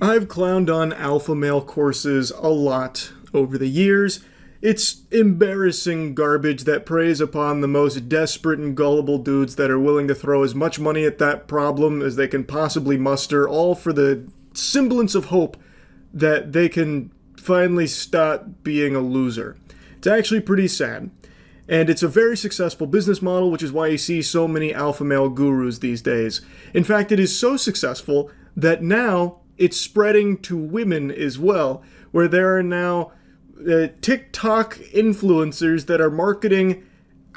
I've clowned on alpha male courses a lot over the years. It's embarrassing garbage that preys upon the most desperate and gullible dudes that are willing to throw as much money at that problem as they can possibly muster, all for the semblance of hope that they can finally stop being a loser. It's actually pretty sad. And it's a very successful business model, which is why you see so many alpha male gurus these days. In fact, it is so successful that now it's spreading to women as well, where there are now TikTok influencers that are marketing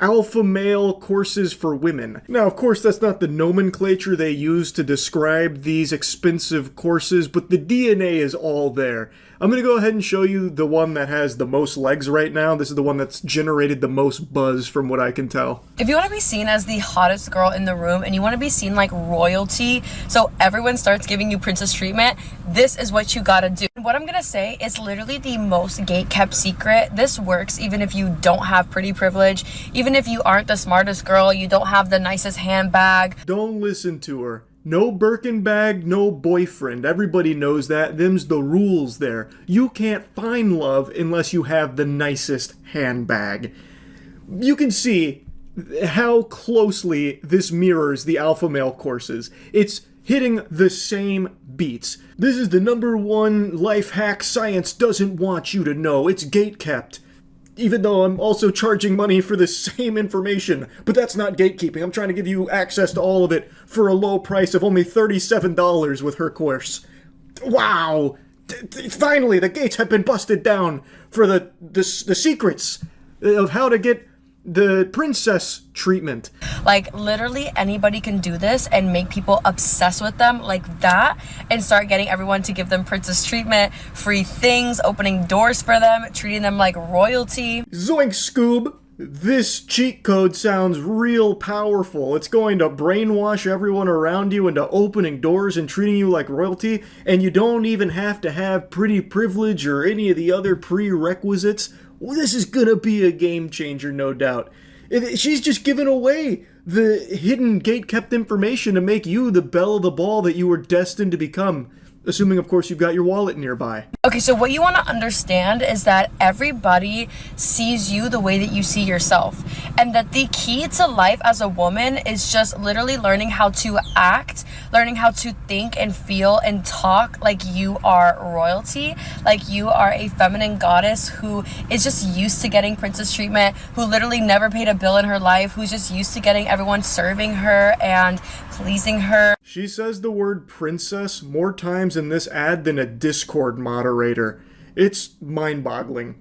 alpha male courses for women. Now, of course, that's not the nomenclature they use to describe these expensive courses, but the DNA is all there. I'm going to go ahead and show you the one that has the most legs right now. This is the one that's generated the most buzz from what I can tell. If you want to be seen as the hottest girl in the room and you want to be seen like royalty, so everyone starts giving you princess treatment, this is what you gotta do. What I'm gonna say is literally the most gate-kept secret. This works even if you don't have pretty privilege, even if you aren't the smartest girl, you don't have the nicest handbag. Don't listen to her. No Birkin bag, no boyfriend. Everybody knows that. Them's the rules there. You can't find love unless you have the nicest handbag. You can see how closely this mirrors the alpha male courses. It's hitting the same beats. This is the #1 life hack science doesn't want you to know. It's gate-kept. Even though I'm also charging money for the same information. But that's not gatekeeping. I'm trying to give you access to all of it for a low price of only $37 with her course. Wow! Finally, the gates have been busted down for the secrets of how to get the princess treatment. Like, literally anybody can do this and make people obsessed with them like that and start getting everyone to give them princess treatment, free things, opening doors for them, treating them like royalty. Zoink, Scoob! This cheat code sounds real powerful. It's going to brainwash everyone around you into opening doors and treating you like royalty, and you don't even have to have pretty privilege or any of the other prerequisites. Well, this is gonna be a game changer, no doubt. She's just giving away the hidden gate-kept information to make you the belle of the ball that you were destined to become. Assuming, of course, you've got your wallet nearby. Okay, so what you want to understand is that everybody sees you the way that you see yourself. And that the key to life as a woman is just literally learning how to act, learning how to think and feel and talk like you are royalty, like you are a feminine goddess who is just used to getting princess treatment, who literally never paid a bill in her life, who's just used to getting everyone serving her and pleasing her. She says the word princess more times in this ad than a Discord moderator. It's mind-boggling.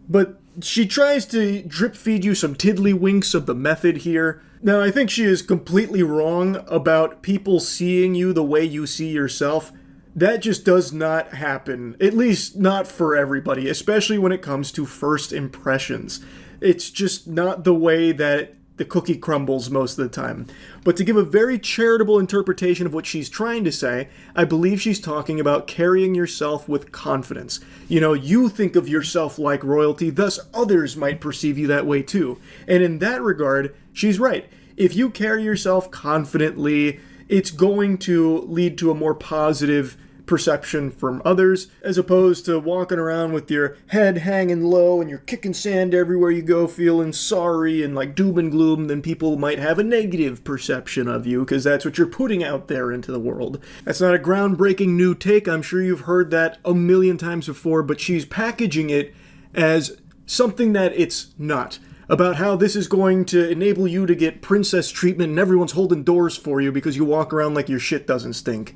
But she tries to drip feed you some tiddlywinks of the method here. Now, I think she is completely wrong about people seeing you the way you see yourself. That just does not happen, at least not for everybody, especially when it comes to first impressions. It's just not the way that the cookie crumbles most of the time. But to give a very charitable interpretation of what she's trying to say, I believe she's talking about carrying yourself with confidence. You know, you think of yourself like royalty, thus others might perceive you that way too. And in that regard, she's right. If you carry yourself confidently, it's going to lead to a more positive perception from others, as opposed to walking around with your head hanging low and you're kicking sand everywhere you go, feeling sorry and like doom and gloom. Then people might have a negative perception of you because that's what you're putting out there into the world. That's not a groundbreaking new take. I'm sure you've heard that a million times before, but she's packaging it as something that it's not. About how this is going to enable you to get princess treatment and everyone's holding doors for you because you walk around like your shit doesn't stink.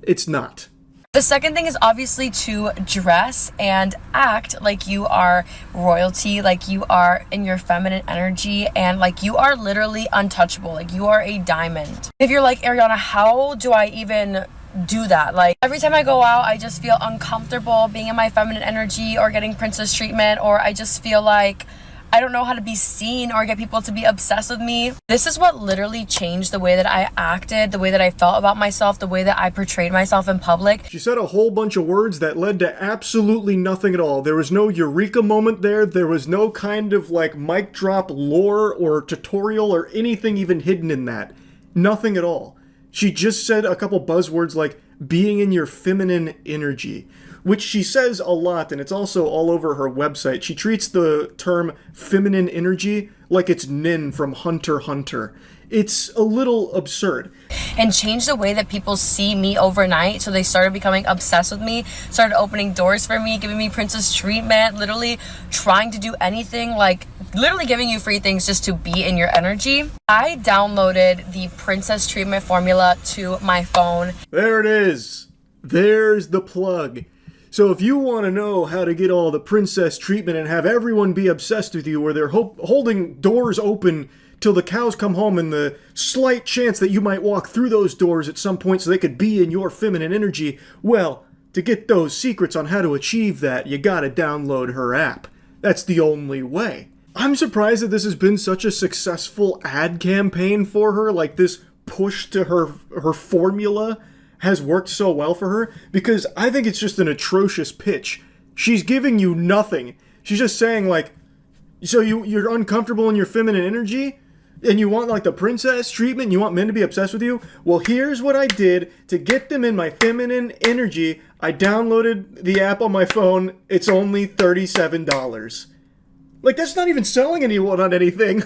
It's not. The second thing is obviously to dress and act like you are royalty, like you are in your feminine energy, and like you are literally untouchable, like you are a diamond. If you're like, Ariana, how do I even do that? Like, every time I go out, I just feel uncomfortable being in my feminine energy or getting princess treatment, or I just feel like I don't know how to be seen or get people to be obsessed with me. This is what literally changed the way that I acted, the way that I felt about myself, the way that I portrayed myself in public. She said a whole bunch of words that led to absolutely nothing at all. There was no eureka moment there. There was no kind of like mic drop lore or tutorial or anything even hidden in that. Nothing at all. She just said a couple buzzwords like being in your feminine energy, which she says a lot, and it's also all over her website. She treats the term feminine energy like it's Nin from Hunter x Hunter. It's a little absurd. And changed the way that people see me overnight. So they started becoming obsessed with me, started opening doors for me, giving me princess treatment, literally trying to do anything, like literally giving you free things just to be in your energy. I downloaded the princess treatment formula to my phone. There it is. There's the plug. So if you want to know how to get all the princess treatment and have everyone be obsessed with you, where they're holding doors open till the cows come home, and the slight chance that you might walk through those doors at some point so they could be in your feminine energy, well, to get those secrets on how to achieve that, you gotta download her app. That's the only way. I'm surprised that this has been such a successful ad campaign for her, like this push to her formula has worked so well for her, because I think it's just an atrocious pitch. She's giving you nothing. She's just saying, like, so you're uncomfortable in your feminine energy? And you want, like, the princess treatment? You want men to be obsessed with you? Well, here's what I did to get them in my feminine energy. I downloaded the app on my phone. It's only $37. Like, that's not even selling anyone on anything.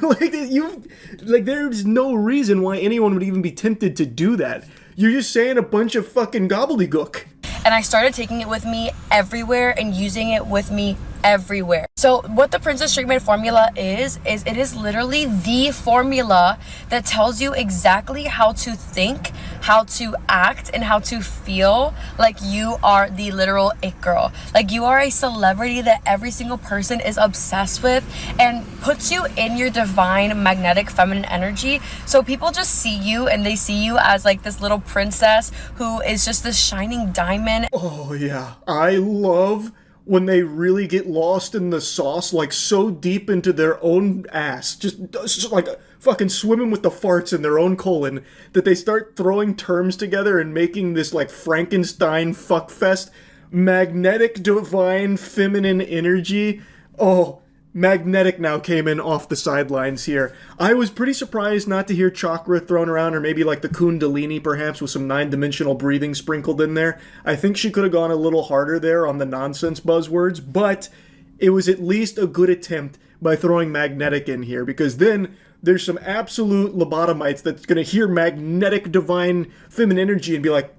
There's no reason why anyone would even be tempted to do that. You're just saying a bunch of fucking gobbledygook. And I started taking it with me everywhere and using it with me everywhere. So what the princess treatment formula is it is literally the formula that tells you exactly how to think, how to act, and how to feel like you are the literal it girl. Like you are a celebrity that every single person is obsessed with, and puts you in your divine magnetic feminine energy. So people just see you and they see you as like this little princess who is just this shining diamond. Oh yeah, I love when they really get lost in the sauce, like so deep into their own ass, just like fucking swimming with the farts in their own colon, that they start throwing terms together and making this like Frankenstein fuckfest, magnetic divine feminine energy. Oh, magnetic now came in off the sidelines here. I was pretty surprised not to hear chakra thrown around, or maybe like the kundalini perhaps with some 9-dimensional breathing sprinkled in there. I think she could have gone a little harder there on the nonsense buzzwords, but it was at least a good attempt by throwing magnetic in here, because then there's some absolute lobotomites that's going to hear magnetic divine feminine energy and be like,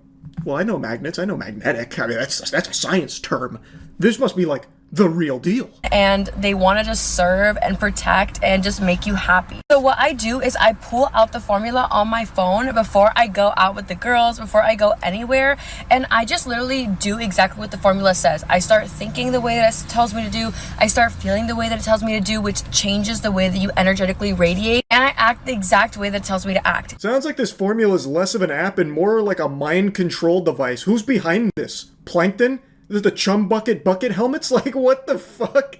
well, I know magnets, I know magnetic. I mean, that's a science term. This must be like the real deal. And they want to just serve and protect and just make you happy. So what I do is I pull out the formula on my phone before I go out with the girls, before I go anywhere, and I just literally do exactly what the formula says. I start thinking the way that it tells me to do, I start feeling the way that it tells me to do, which changes the way that you energetically radiate, and I act the exact way that it tells me to act. Sounds like this formula is less of an app and more like a mind control device. Who's behind this? Plankton? Is it the chum bucket helmets? Like, what the fuck?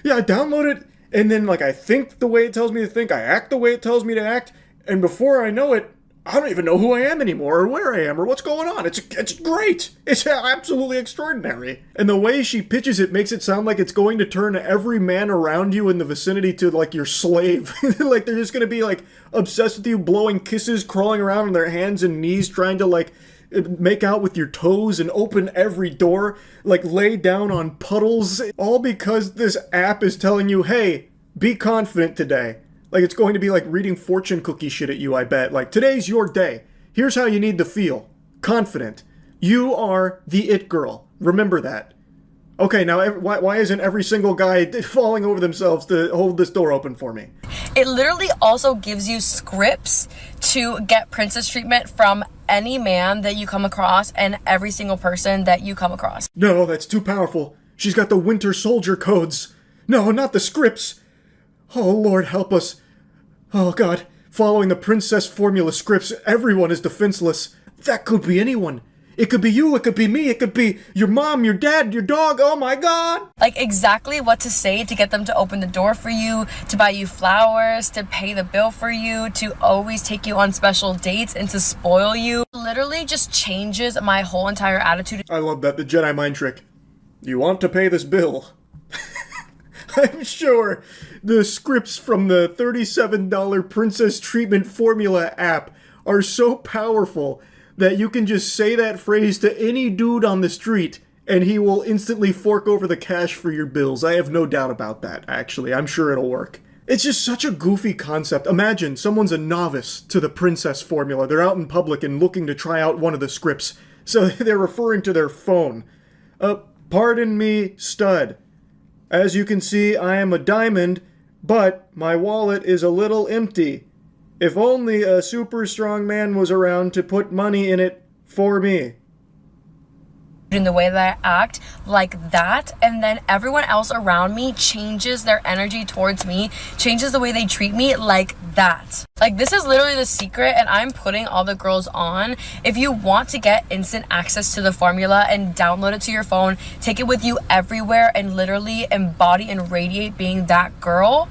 Yeah, I download it, and then, like, I think the way it tells me to think, I act the way it tells me to act, and before I know it, I don't even know who I am anymore, or where I am, or what's going on. It's great. It's absolutely extraordinary. And the way she pitches it makes it sound like it's going to turn every man around you in the vicinity to, like, your slave. Like, they're just gonna be, like, obsessed with you, blowing kisses, crawling around on their hands and knees, trying to, like, make out with your toes and open every door, like lay down on puddles, all because this app is telling you, hey, be confident today. Like it's going to be like reading fortune cookie shit at you, I bet. Like, today's your day. Here's how you need to feel. Confident. You are the it girl. Remember that. Okay, now why isn't every single guy falling over themselves to hold this door open for me? It literally also gives you scripts to get princess treatment from any man that you come across and every single person that you come across. No, that's too powerful. She's got the Winter Soldier codes. No, not the scripts. Oh, Lord, help us. Oh, God. Following the princess formula scripts, everyone is defenseless. That could be anyone. It could be you, it could be me, it could be your mom, your dad, your dog, oh my God! Like exactly what to say to get them to open the door for you, to buy you flowers, to pay the bill for you, to always take you on special dates and to spoil you. Literally just changes my whole entire attitude. I love that, the Jedi mind trick. You want to pay this bill? I'm sure the scripts from the $37 Princess Treatment Formula app are so powerful that you can just say that phrase to any dude on the street and he will instantly fork over the cash for your bills. I have no doubt about that, actually. I'm sure it'll work. It's just such a goofy concept. Imagine someone's a novice to the princess formula. They're out in public and looking to try out one of the scripts. So they're referring to their phone. Pardon me, stud. As you can see, I am a diamond, but my wallet is a little empty. If only a super strong man was around to put money in it for me. In the way that I act like that, and then everyone else around me changes their energy towards me, changes the way they treat me like that. Like, this is literally the secret, and I'm putting all the girls on. If you want to get instant access to the formula and download it to your phone, take it with you everywhere and literally embody and radiate being that girl.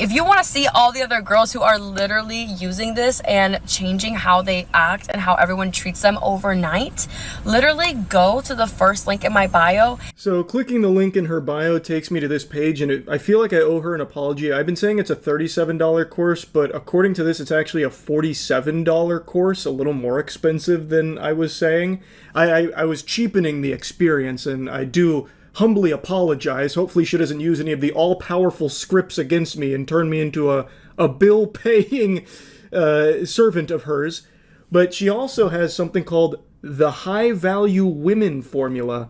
If you want to see all the other girls who are literally using this and changing how they act and how everyone treats them overnight, literally go to the first link in my bio. So clicking the link in her bio takes me to this page, and I feel like I owe her an apology. I've been saying it's a $37 course, but according to this, it's actually a $47 course, a little more expensive than I was saying. I was cheapening the experience, and I do humbly apologize. Hopefully she doesn't use any of the all-powerful scripts against me and turn me into a bill-paying servant of hers. But she also has something called the High-Value Women Formula.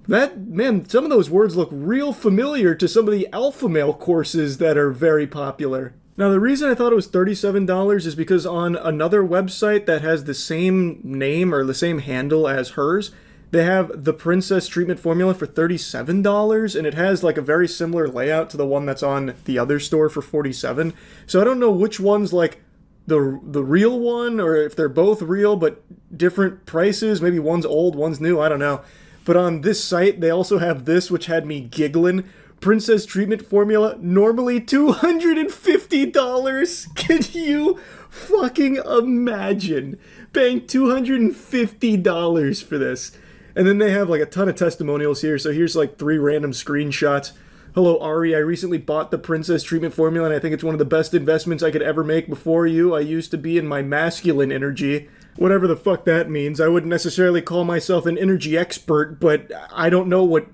Man, some of those words look real familiar to some of the alpha male courses that are very popular. Now, the reason I thought it was $37 is because on another website that has the same name or the same handle as hers, they have the Princess Treatment Formula for $37, and it has like a very similar layout to the one that's on the other store for $47. So I don't know which one's like the real one, or if they're both real but different prices. Maybe one's old, one's new, I don't know. But on this site, they also have this, which had me giggling. Princess Treatment Formula, normally $250. Can you fucking imagine paying $250 for this? And then they have like a ton of testimonials here. So here's like 3 random screenshots. Hello, Ari. I recently bought the Princess Treatment Formula, and I think it's one of the best investments I could ever make before you. I used to be in my masculine energy. Whatever the fuck that means. I wouldn't necessarily call myself an energy expert, but I don't know what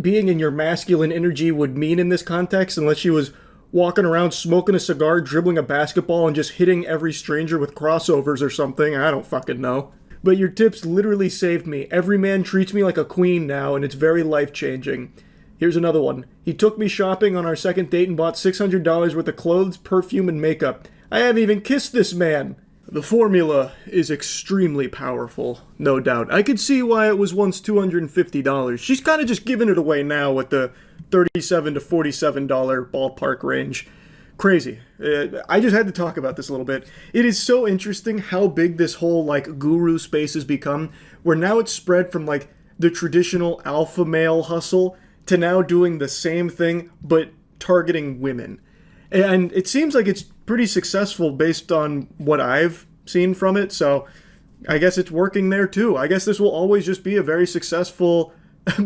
being in your masculine energy would mean in this context unless she was walking around smoking a cigar, dribbling a basketball, and just hitting every stranger with crossovers or something. I don't fucking know. But your tips literally saved me. Every man treats me like a queen now, and it's very life-changing. Here's another one. He took me shopping on our second date and bought $600 worth of clothes, perfume, and makeup. I haven't even kissed this man. The formula is extremely powerful, no doubt. I could see why it was once $250. She's kind of just giving it away now with the $37 to $47 ballpark range. Crazy. I just had to talk about this a little bit. It is so interesting how big this whole like guru space has become, where now it's spread from like the traditional alpha male hustle to now doing the same thing but targeting women. And it seems like it's pretty successful based on what I've seen from it, so I guess it's working there too. I guess this will always just be a very successful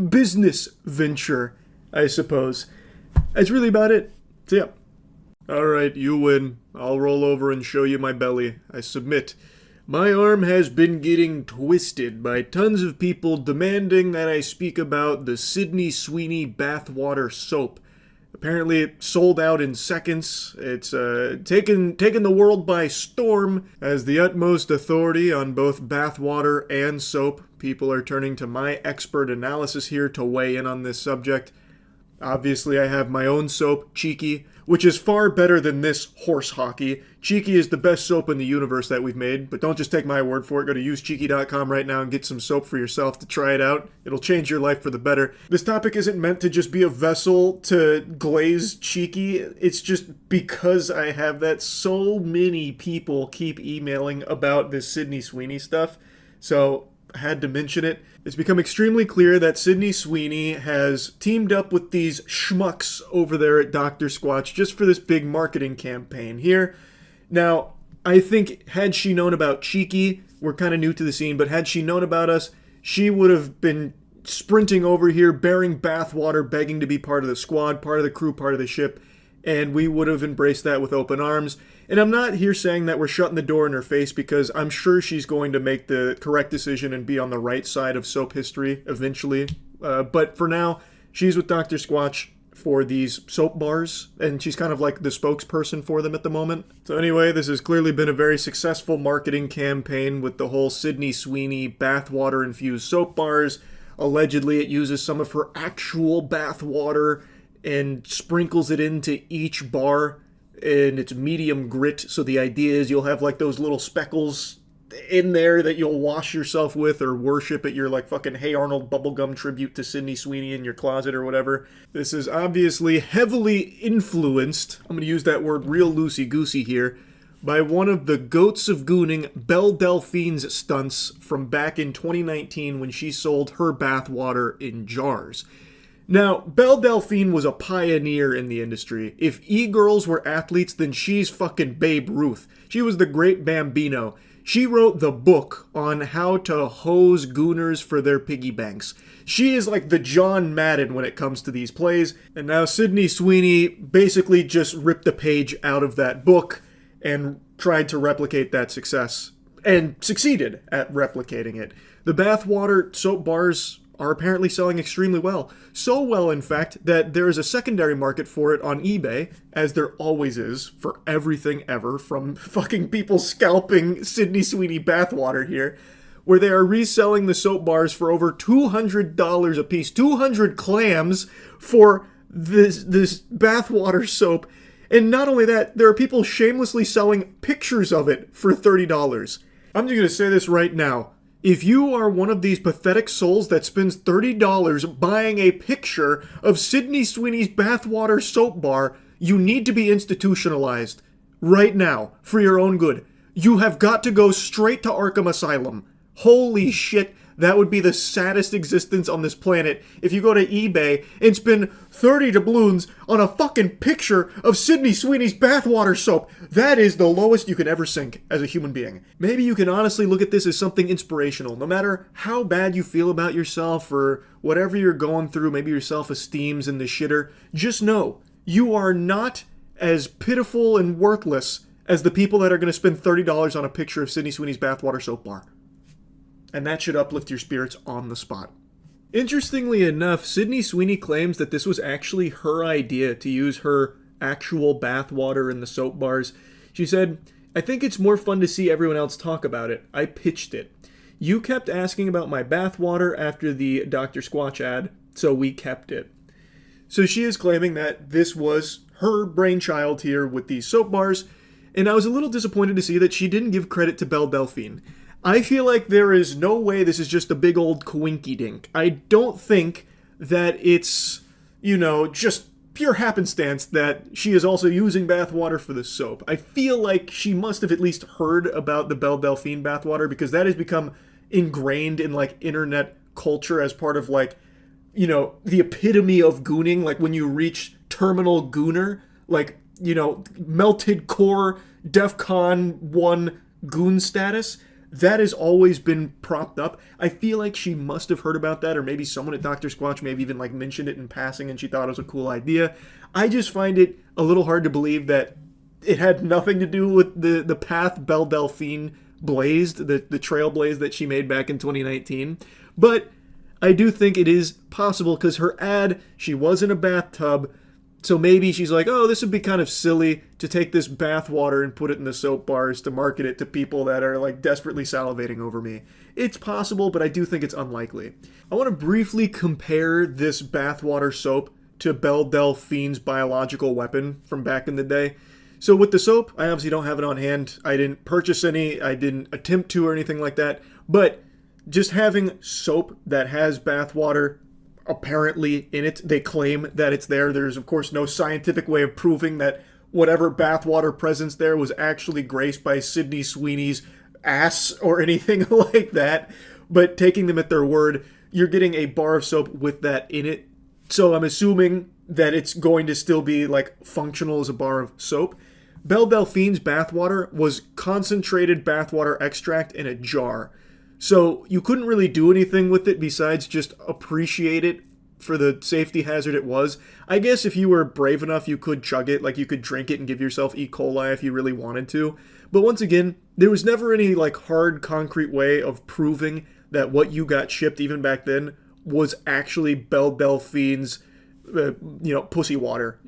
business venture, I suppose. That's really about it. So yeah. Alright, you win. I'll roll over and show you my belly. I submit. My arm has been getting twisted by tons of people demanding that I speak about the Sydney Sweeney Bathwater soap. Apparently it sold out in seconds. It's taken the world by storm. As the utmost authority on both bathwater and soap, people are turning to my expert analysis here to weigh in on this subject. Obviously, I have my own soap, Cheeky, which is far better than this horse hockey. Cheeky is the best soap in the universe that we've made, but don't just take my word for it. Go to usecheeky.com right now and get some soap for yourself to try it out. It'll change your life for the better. This topic isn't meant to just be a vessel to glaze Cheeky. It's just because I have that so many people keep emailing about this Sydney Sweeney stuff. So I had to mention it. It's become extremely clear that Sydney Sweeney has teamed up with these schmucks over there at Dr. Squatch just for this big marketing campaign here. Now, I think had she known about Cheeky, we're kind of new to the scene, but had she known about us, she would have been sprinting over here, bearing bathwater, begging to be part of the squad, part of the crew, part of the ship, and we would have embraced that with open arms. And I'm not here saying that we're shutting the door in her face, because I'm sure she's going to make the correct decision and be on the right side of soap history eventually. But for now, she's with Dr. Squatch for these soap bars, and she's kind of like the spokesperson for them at the moment. So anyway, this has clearly been a very successful marketing campaign with the whole Sydney Sweeney bathwater infused soap bars. Allegedly, it uses some of her actual bathwater and sprinkles it into each bar, and it's medium grit, so the idea is you'll have like those little speckles in there that you'll wash yourself with or worship at your like fucking Hey Arnold bubblegum tribute to Sydney Sweeney in your closet or whatever. This is obviously heavily influenced, I'm going to use that word real loosey-goosey here, by one of the goats of gooning, Belle Delphine's stunts from back in 2019 when she sold her bathwater in jars. Now, Belle Delphine was a pioneer in the industry. If e-girls were athletes, then she's fucking Babe Ruth. She was the great Bambino. She wrote the book on how to hose gooners for their piggy banks. She is like the John Madden when it comes to these plays. And now Sydney Sweeney basically just ripped the page out of that book and tried to replicate that success. And succeeded at replicating it. The bathwater soap bars are apparently selling extremely well. So well, in fact, that there is a secondary market for it on eBay, as there always is for everything ever, from fucking people scalping Sydney Sweeney bathwater here, where they are reselling the soap bars for over $200 a piece. 200 clams for this bathwater soap. And not only that, there are people shamelessly selling pictures of it for $30. I'm just going to say this right now. If you are one of these pathetic souls that spends $30 buying a picture of Sydney Sweeney's bathwater soap bar, you need to be institutionalized right now for your own good. You have got to go straight to Arkham Asylum. Holy shit, that would be the saddest existence on this planet if you go to eBay and spend 30 doubloons on a fucking picture of Sydney Sweeney's bathwater soap. That is the lowest you can ever sink as a human being. Maybe you can honestly look at this as something inspirational. No matter how bad you feel about yourself or whatever you're going through, maybe your self-esteem's in the shitter, just know you are not as pitiful and worthless as the people that are going to spend $30 on a picture of Sydney Sweeney's bathwater soap bar. And that should uplift your spirits on the spot. Interestingly enough, Sydney Sweeney claims that this was actually her idea to use her actual bathwater in the soap bars. She said, "I think it's more fun to see everyone else talk about it. I pitched it. You kept asking about my bathwater after the Dr. Squatch ad, so we kept it." So she is claiming that this was her brainchild here with these soap bars, and I was a little disappointed to see that she didn't give credit to Belle Delphine. I feel like there is no way this is just a big old coinky-dink. I don't think that it's, just pure happenstance that she is also using bathwater for the soap. I feel like she must have at least heard about the Belle Delphine bathwater, because that has become ingrained in, internet culture as part of, the epitome of gooning. Like, when you reach terminal gooner, melted core DEFCON 1 goon status, that has always been propped up. I feel like she must have heard about that, or maybe someone at Dr. Squatch maybe even mentioned it in passing and she thought it was a cool idea. I just find it a little hard to believe that it had nothing to do with the path Belle Delphine blazed, the trailblaze that she made back in 2019. But I do think it is possible, because her ad, she was in a bathtub, so maybe she's like, oh, this would be kind of silly to take this bathwater and put it in the soap bars to market it to people that are desperately salivating over me. It's possible, but I do think it's unlikely. I want to briefly compare this bathwater soap to Belle Delphine's biological weapon from back in the day. So with the soap, I obviously don't have it on hand. I didn't purchase any. I didn't attempt to or anything like that. But just having soap that has bathwater apparently in it, they claim that it's there. There's, of course, no scientific way of proving that whatever bathwater presence there was actually graced by Sydney Sweeney's ass or anything like that. But taking them at their word, you're getting a bar of soap with that in it. So I'm assuming that it's going to still be functional as a bar of soap. Belle Delphine's bathwater was concentrated bathwater extract in a jar. So you couldn't really do anything with it besides just appreciate it for the safety hazard it was. I guess if you were brave enough, you could chug it, like you could drink it and give yourself E. coli if you really wanted to. But once again, there was never any like hard, concrete way of proving that what you got shipped even back then was actually Belle Delphine's, pussy water,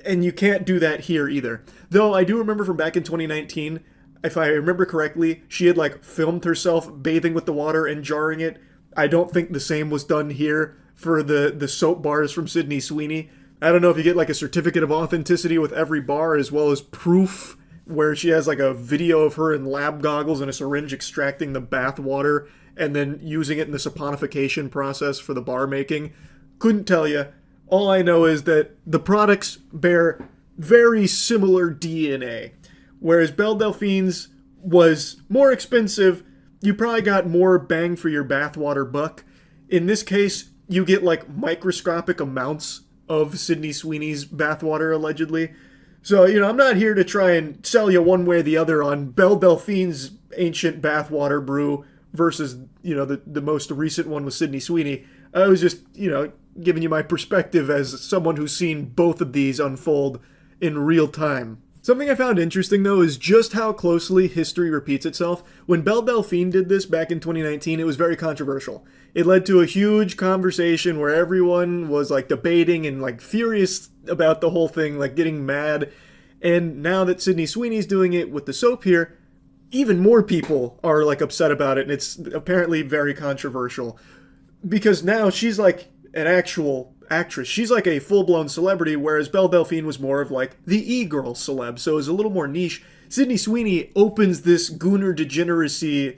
And you can't do that here either. Though I do remember from back in 2019, if I remember correctly, she had like filmed herself bathing with the water and jarring it. I don't think the same was done here for the soap bars from Sydney Sweeney. I don't know if you get like a certificate of authenticity with every bar as well as proof where she has like a video of her in lab goggles and a syringe extracting the bath water and then using it in the saponification process for the bar making. Couldn't tell you. All I know is that the products bear very similar DNA. Whereas Belle Delphine's was more expensive, you probably got more bang for your bathwater buck. In this case, you get like microscopic amounts of Sydney Sweeney's bathwater, allegedly. So, I'm not here to try and sell you one way or the other on Belle Delphine's ancient bathwater brew versus, the most recent one with Sydney Sweeney. I was just, giving you my perspective as someone who's seen both of these unfold in real time. Something I found interesting, though, is just how closely history repeats itself. When Belle Delphine did this back in 2019, it was very controversial. It led to a huge conversation where everyone was, like, debating and, like, furious about the whole thing, like, getting mad. And now that Sydney Sweeney's doing it with the soap here, even more people are, like, upset about it, and it's apparently very controversial. Because now she's, like, an actual actress. She's like a full-blown celebrity, whereas Belle Delphine was more of like the e-girl celeb, so it was a little more niche. Sydney Sweeney opens this gooner degeneracy,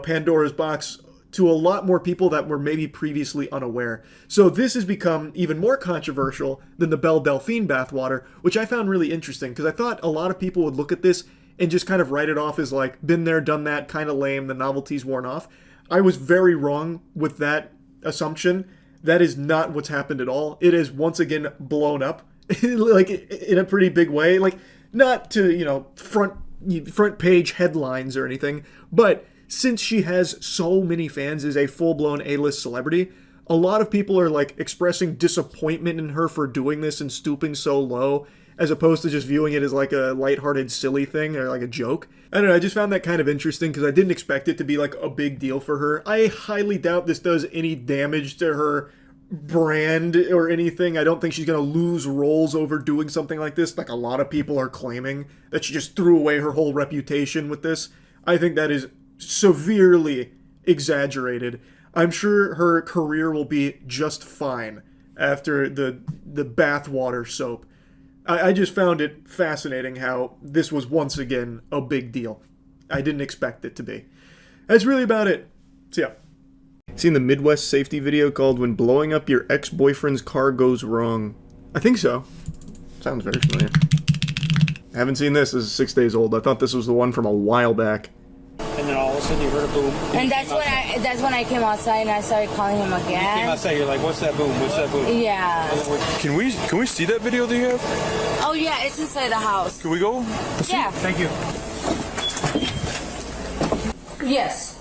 Pandora's box to a lot more people that were maybe previously unaware. So this has become even more controversial than the Belle Delphine bathwater, which I found really interesting, because I thought a lot of people would look at this and just kind of write it off as like, been there, done that, kind of lame, the novelty's worn off. I was very wrong with that assumption. That is not what's happened at all. It is once again blown up, like in a pretty big way. Like not to front page headlines or anything, but since she has so many fans as a full blown A-list celebrity, a lot of people are like expressing disappointment in her for doing this and stooping so low, as opposed to just viewing it as like a lighthearted, silly thing or like a joke. I don't know, I just found that kind of interesting because I didn't expect it to be like a big deal for her. I highly doubt this does any damage to her brand or anything. I don't think she's going to lose roles over doing something like this, like a lot of people are claiming that she just threw away her whole reputation with this. I think that is severely exaggerated. I'm sure her career will be just fine after the bathwater soap. I just found it fascinating how this was once again a big deal. I didn't expect it to be. That's really about it. So yeah. Seen the Midwest safety video called When Blowing Up Your Ex-Boyfriend's Car Goes Wrong? I think so. Sounds very familiar. I haven't seen this. This is 6 days old. I thought this was the one from a while back. And then all of a sudden you heard a boom. And that's when I came outside and I started calling him again. You came outside, you're like, what's that boom? What's that boom? Yeah. Can we see that video that you have? Oh yeah, it's inside the house. Can we go? Yeah. Thank you. Yes.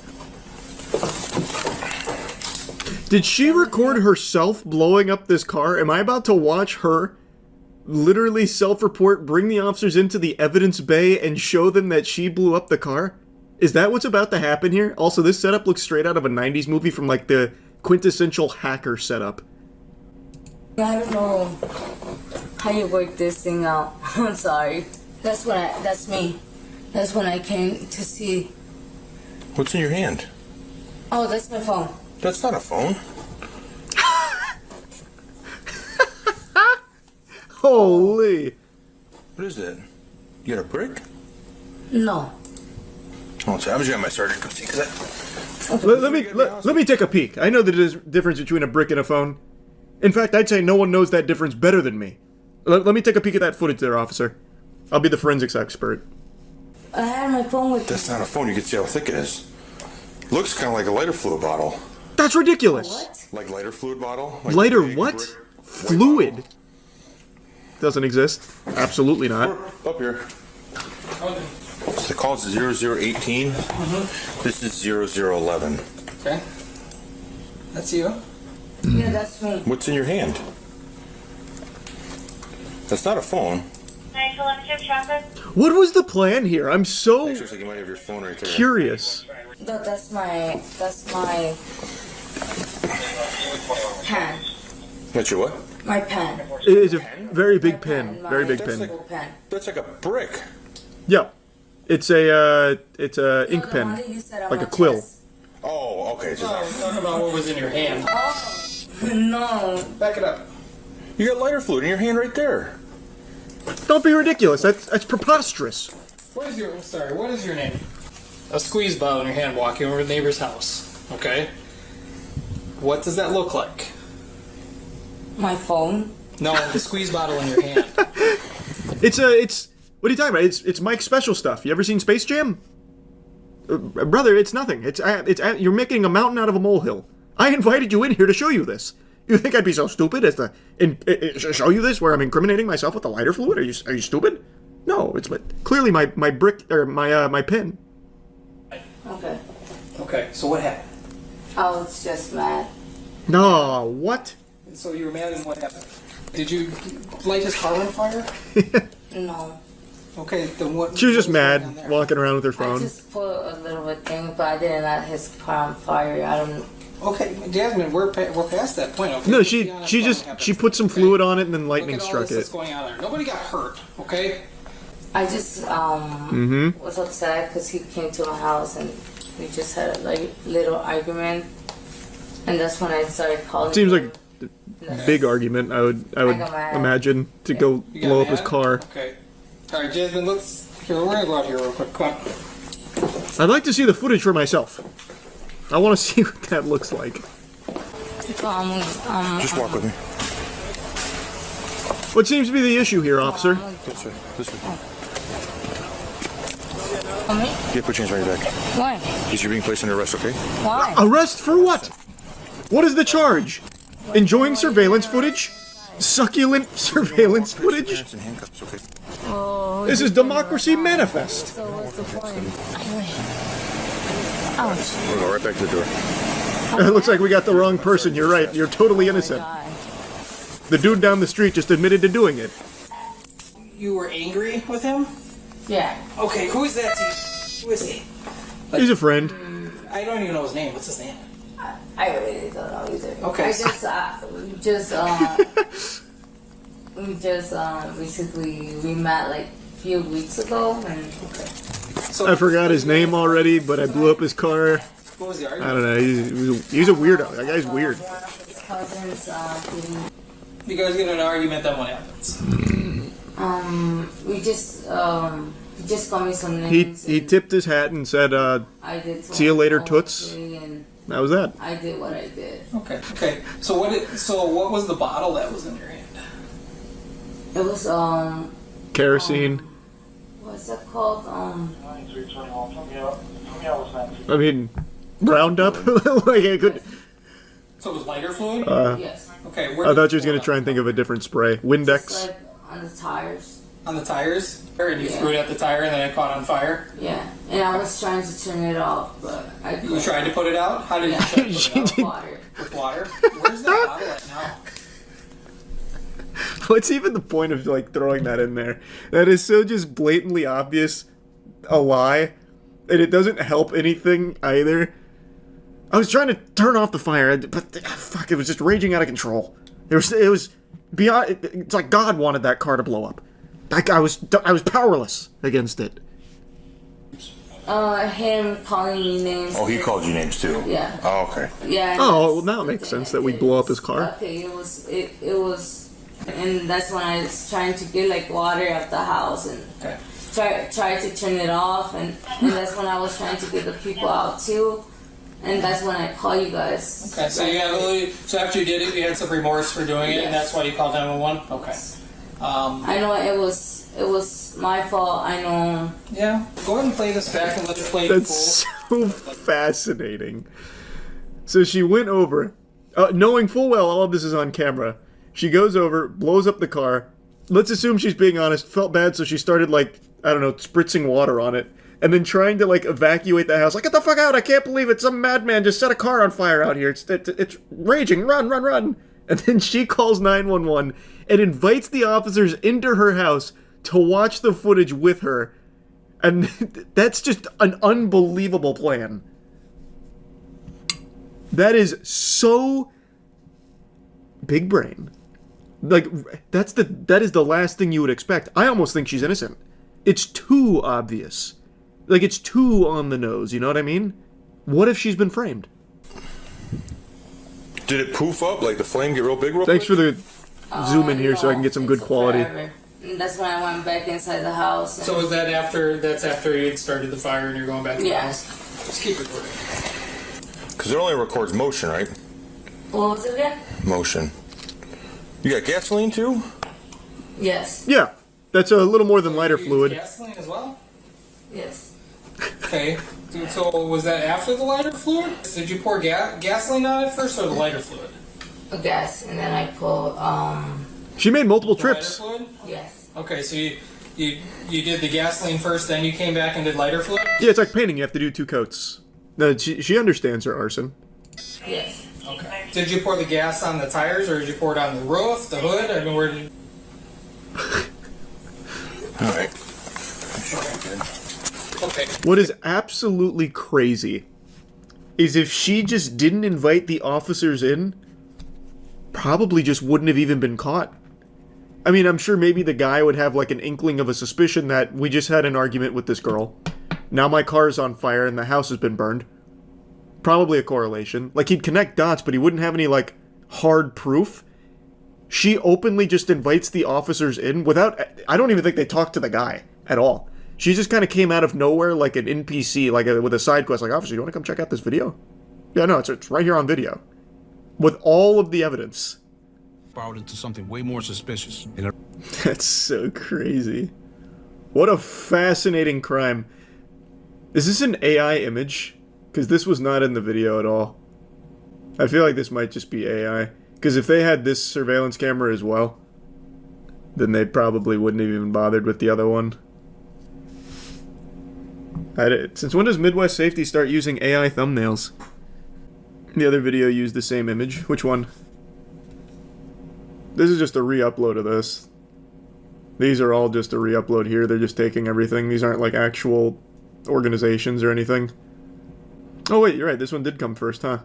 Did she record herself blowing up this car? Am I about to watch her literally self-report, bring the officers into the evidence bay, and show them that she blew up the car? Is that what's about to happen here? Also, this setup looks straight out of a 90s movie from like the quintessential hacker setup. I don't know how you work this thing out. I'm sorry. That's me. That's when I came to see. What's in your hand? Oh, that's my phone. That's not a phone. Holy. What is that? You got a brick? No. Oh, so I'm just gonna my sergeant come see. Let me take a peek. I know the difference between a brick and a phone. In fact, I'd say no one knows that difference better than me. Let me take a peek at that footage there, officer. I'll be the forensics expert. I had my phone with me. That's not a phone. You can see how thick it is. Looks kind of like a lighter fluid bottle. That's ridiculous. What? Like lighter fluid bottle? Like Lighter big what? brick Fluid. bottle. Doesn't exist. Absolutely not. Up here. So the call is 0018. This is 0011. Okay. That's you. Yeah, that's me. What's in your hand? That's not a phone. What was the plan here? I'm so Looks like you might have your phone right there. curious. That's my pen. That's your what? My pen. It is a very big pin. Very big That's pin. like, Pen. that's like a brick. Yeah. It's a ink No, the one pen. that you said on Like my a quill. chest. Oh, okay. So Talk about what was in your hand. No. Back it up. you got lighter fluid in your hand right there. Don't be ridiculous. That's preposterous. What is your name? A squeeze bottle in your hand walking over to the neighbor's house. Okay. What does that look like? My phone. No, the squeeze bottle in your hand. It's what are you talking about? It's Mike's special stuff. You ever seen Space Jam? Brother, it's nothing. You're making a mountain out of a molehill. I invited you in here to show you this. You think I'd be so stupid as to show you this where I'm incriminating myself with the lighter fluid? Are you stupid? No, it's clearly my brick or my pen. Okay. Okay, so what happened? I was just mad. No, what? So you were mad and what happened? Did you light his car on fire? No. Okay, then what? She was just what going on mad, there? walking around with her I phone. just put a little bit thing, but I didn't light his car on fire. I don't. Okay, Jasmine, we're past that point. Okay? No, Let's she be honest she about just what happened, she put some okay? fluid on it and then lightning Look at all struck this that's it. going on there. Nobody got hurt. Okay. I just was upset because he came to my house and we just had a little argument, and that's when I started calling. Seems him. like a big argument. I would got mad. imagine to go You got blow up his mad? car. Okay. All right, Jasmine. We're gonna go out here real quick. Come on. I'd like to see the footage for myself. I want to see what that looks like. Just walk with me. What seems to be the issue here, officer? This way. This way. Me? Yeah, put your hands right back. Why? Because you're being placed under arrest, okay? Why? Arrest for what? What is the charge? Enjoying surveillance footage? Succulent surveillance footage? Hands and handcuffs, okay? Oh, This is Democracy Manifest. so what's the point? Ouch. We'll go right back to the door. It looks like we got the wrong person. You're right. You're totally innocent. God. The dude down the street just admitted to doing it. You were angry with him? Yeah. Okay, who is that to you? Who is he? He's a friend. I don't even know his name. What's his name? I really don't know either. Okay. I just basically we met like a few weeks ago and So, I forgot his name already, but I blew up his car. what was the I argument? don't know. He's a weirdo. That guy's weird. one of his cousins You guys get in an argument, then what happens? we just he just called me some He names. he and tipped his hat and said, I did "See you later, something toots." and that was that. I did what I did. Okay. Okay. So what was the bottle that was in your hand? It was Kerosene. what's that called? I mean, Roundup. Like I could. So it was lighter fluid? Yes. Okay. I thought you was gonna try and think of a different spray. Just Windex. like on the tires. On the tires? And you Yeah. threw it at the tire and then it caught on fire? Yeah. And I was trying to turn it off, but I couldn't. You tried to put it out? How did you Yeah. try to put it out? Water. With water? Where's that bottle at now? What's even the point of like throwing that in there? That is so just blatantly obvious a lie, and it doesn't help anything either. I was trying to turn off the fire, but fuck, it was just raging out of control. It was beyond. It's like God wanted that car to blow up. Like I was powerless against it. Him calling me names. Oh, he called you names too? Yeah. Oh, okay. Yeah. Oh, well, that's now it the makes thing sense I that we'd did. blow up his car. Okay, it was, and that's when I was trying to get like water out the house and Okay. try to turn it off, and that's when I was trying to get the people out too, and that's when I call you guys. Okay, so so after you did it, you had some remorse for doing it, and that's why you called 911? Okay. I know it was my fault. I know. Yeah. Go ahead and play this back and let it play That's full. so fascinating. So she went over, knowing full well all of this is on camera. She goes over, blows up the car. Let's assume she's being honest, felt bad, so she started, like, I don't know, spritzing water on it. and then trying to, like, evacuate the house. Like, get the fuck out, I can't believe it, some madman just set a car on fire out here. It's raging, run. And then she calls 911 and invites the officers into her house to watch the footage with her. And that's just an unbelievable plan. That is so big brain. Like, that is the last thing you would expect. I almost think she's innocent. It's too obvious. Like, it's too on the nose, you know what I mean? What if she's been framed? Did it poof up? Like the flame get real big real Thanks quick? for the zoom in here so I can get some good quality. Forever. And that's when I went back inside the house. And So was that after you had started the fire and you're going back to the Yeah. house? Just keep recording. Because it only records motion, right? what was it again? Motion. You got gasoline too? Yes. Yeah, that's a little more than lighter You used fluid. gasoline as well? Yes. Okay. So was that after the lighter fluid? Did you pour gasoline on it first or the lighter fluid? A gas, and then I put She made multiple The lighter trips. fluid? yes. Okay, so you did the gasoline first, then you came back and did lighter fluid? Yeah, it's like painting. You have to do 2 coats. No, she understands her arson. Yes. Okay. Did you pour the gas on the tires or did you pour it on the roof, the hood? I mean, where did... Alright. Okay. What is absolutely crazy is if she just didn't invite the officers in, probably just wouldn't have even been caught. I mean, I'm sure maybe the guy would have like an inkling of a suspicion that we just had an argument with this girl. Now my car's on fire and the house has been burned. Probably a correlation. Like, he'd connect dots, but he wouldn't have any, like, hard proof. She openly just invites the officers in without... I don't even think they talked to the guy at all. She just kind of came out of nowhere like an NPC, like with a side quest. Like, officer, you want to come check out this video? Yeah, no, it's right here on video. With all of the evidence. Borrowed into something way more suspicious. That's so crazy. What a fascinating crime. Is this an AI image? Because this was not in the video at all. I feel like this might just be AI. Because if they had this surveillance camera as well, then they probably wouldn't have even bothered with the other one. Since when does Midwest Safety start using AI thumbnails? The other video used the same image. Which one? This is just a re-upload of this. These are all just a re-upload here. They're just taking everything. These aren't like actual organizations or anything. Oh wait, you're right. This one did come first, huh?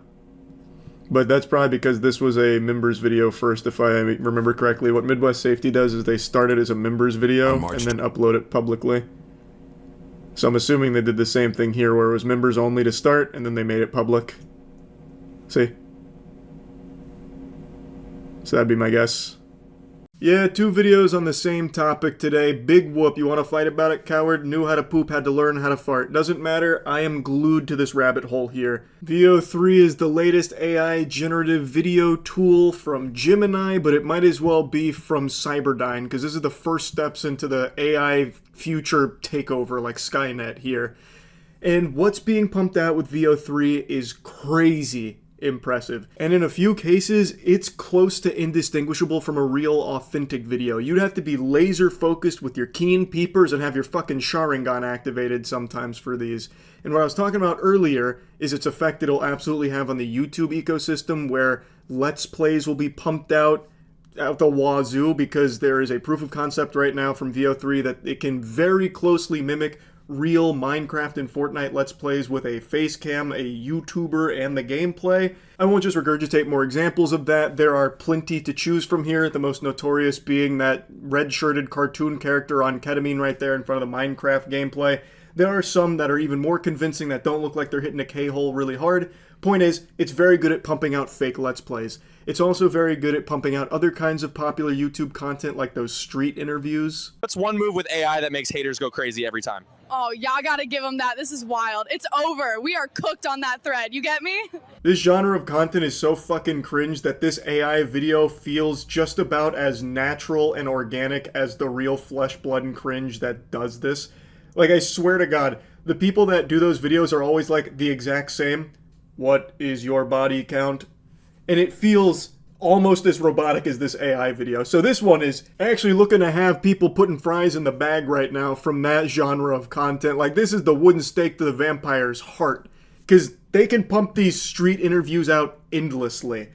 But that's probably because this was a members video first, if I remember correctly. What Midwest Safety does is they start it as a members video and then upload it publicly. So I'm assuming they did the same thing here, where it was members only to start, and then they made it public. See? So that'd be my guess. Yeah, 2 videos on the same topic today. Big whoop. You want to fight about it, coward? Knew how to poop, had to learn how to fart. Doesn't matter. I am glued to this rabbit hole here. VO3 is the latest AI generative video tool from Gemini, but it might as well be from Cyberdyne, because this is the first steps into the AI future takeover, like Skynet here. And what's being pumped out with VO3 is crazy impressive. And in a few cases, it's close to indistinguishable from a real, authentic video. You'd have to be laser focused with your keen peepers and have your fucking Sharingan activated sometimes for these. And what I was talking about earlier is its effect it'll absolutely have on the YouTube ecosystem, where Let's Plays will be pumped out the wazoo, because there is a proof of concept right now from VO3 that it can very closely mimic real Minecraft and Fortnite Let's Plays with a face cam, a YouTuber, and the gameplay. I won't just regurgitate more examples of that. There are plenty to choose from here, the most notorious being that red-shirted cartoon character on ketamine right there in front of the Minecraft gameplay. There are some that are even more convincing that don't look like they're hitting a K-hole really hard. Point is, it's very good at pumping out fake Let's Plays. It's also very good at pumping out other kinds of popular YouTube content like those street interviews. What's one move with AI that makes haters go crazy every time? Oh, y'all gotta give them that. This is wild. It's over. We are cooked on that thread. You get me? This genre of content is so fucking cringe that this AI video feels just about as natural and organic as the real flesh, blood, and cringe that does this. Like, I swear to God, the people that do those videos are always like the exact same. What is your body count? And it feels almost as robotic as this AI video. So this one is actually looking to have people putting fries in the bag right now from that genre of content. Like, this is the wooden stake to the vampire's heart, because they can pump these street interviews out endlessly.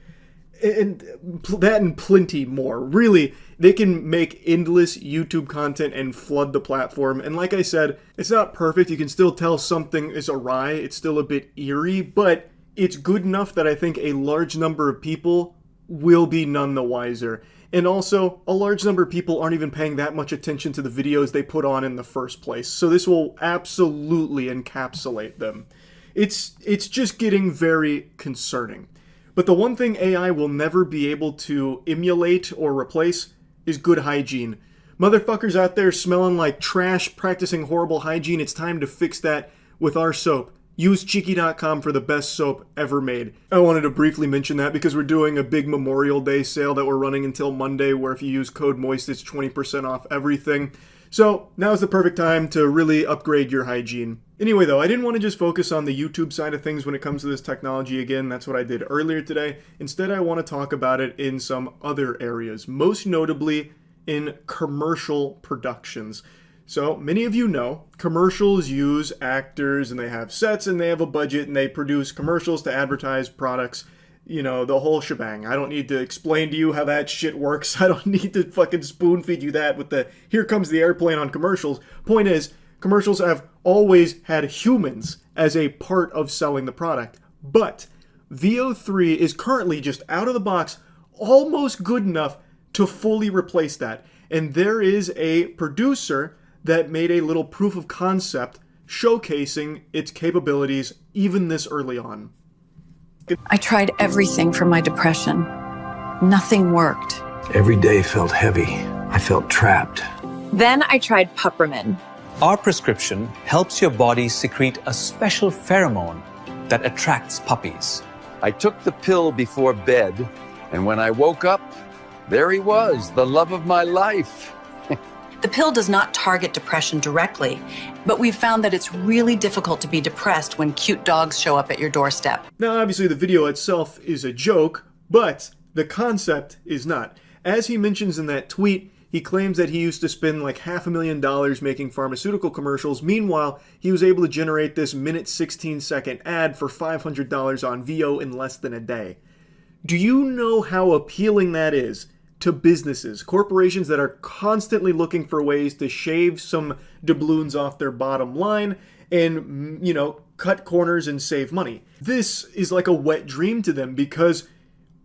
And that and plenty more. Really, they can make endless YouTube content and flood the platform. And like I said, it's not perfect. You can still tell something is awry. It's still a bit eerie, but it's good enough that I think a large number of people will be none the wiser. And also, a large number of people aren't even paying that much attention to the videos they put on in the first place. So this will absolutely encapsulate them. It's just getting very concerning. But the one thing AI will never be able to emulate or replace is good hygiene. Motherfuckers out there smelling like trash, practicing horrible hygiene, it's time to fix that with our soap. Use Cheeky.com for the best soap ever made. I wanted to briefly mention that because we're doing a big Memorial Day sale that we're running until Monday, where if you use code MOIST, it's 20% off everything. So now's the perfect time to really upgrade your hygiene. Anyway though, I didn't want to just focus on the YouTube side of things when it comes to this technology again. That's what I did earlier today. Instead, I want to talk about it in some other areas, most notably in commercial productions. So many of you know commercials use actors and they have sets and they have a budget and they produce commercials to advertise products. You know, the whole shebang. I don't need to explain to you how that shit works. I don't need to fucking spoon feed you that with the here comes the airplane on commercials. Point is, commercials have always had humans as a part of selling the product. But VO3 is currently just out of the box almost good enough to fully replace that. And there is a producer that made a little proof of concept showcasing its capabilities even this early on. I tried everything for my depression. Nothing worked. Every day felt heavy. I felt trapped. Then I tried Puppermin. Our prescription helps your body secrete a special pheromone that attracts puppies. I took the pill before bed, and when I woke up, there he was, the love of my life. The pill does not target depression directly, but we've found that it's really difficult to be depressed when cute dogs show up at your doorstep. Now, obviously, the video itself is a joke, but the concept is not. As he mentions in that tweet, he claims that he used to spend like $500,000 making pharmaceutical commercials. Meanwhile, he was able to generate this minute 16-second ad for $500 on VO in less than a day. Do you know how appealing that is to businesses, corporations that are constantly looking for ways to shave some doubloons off their bottom line and, you know, cut corners and save money? This is like a wet dream to them, because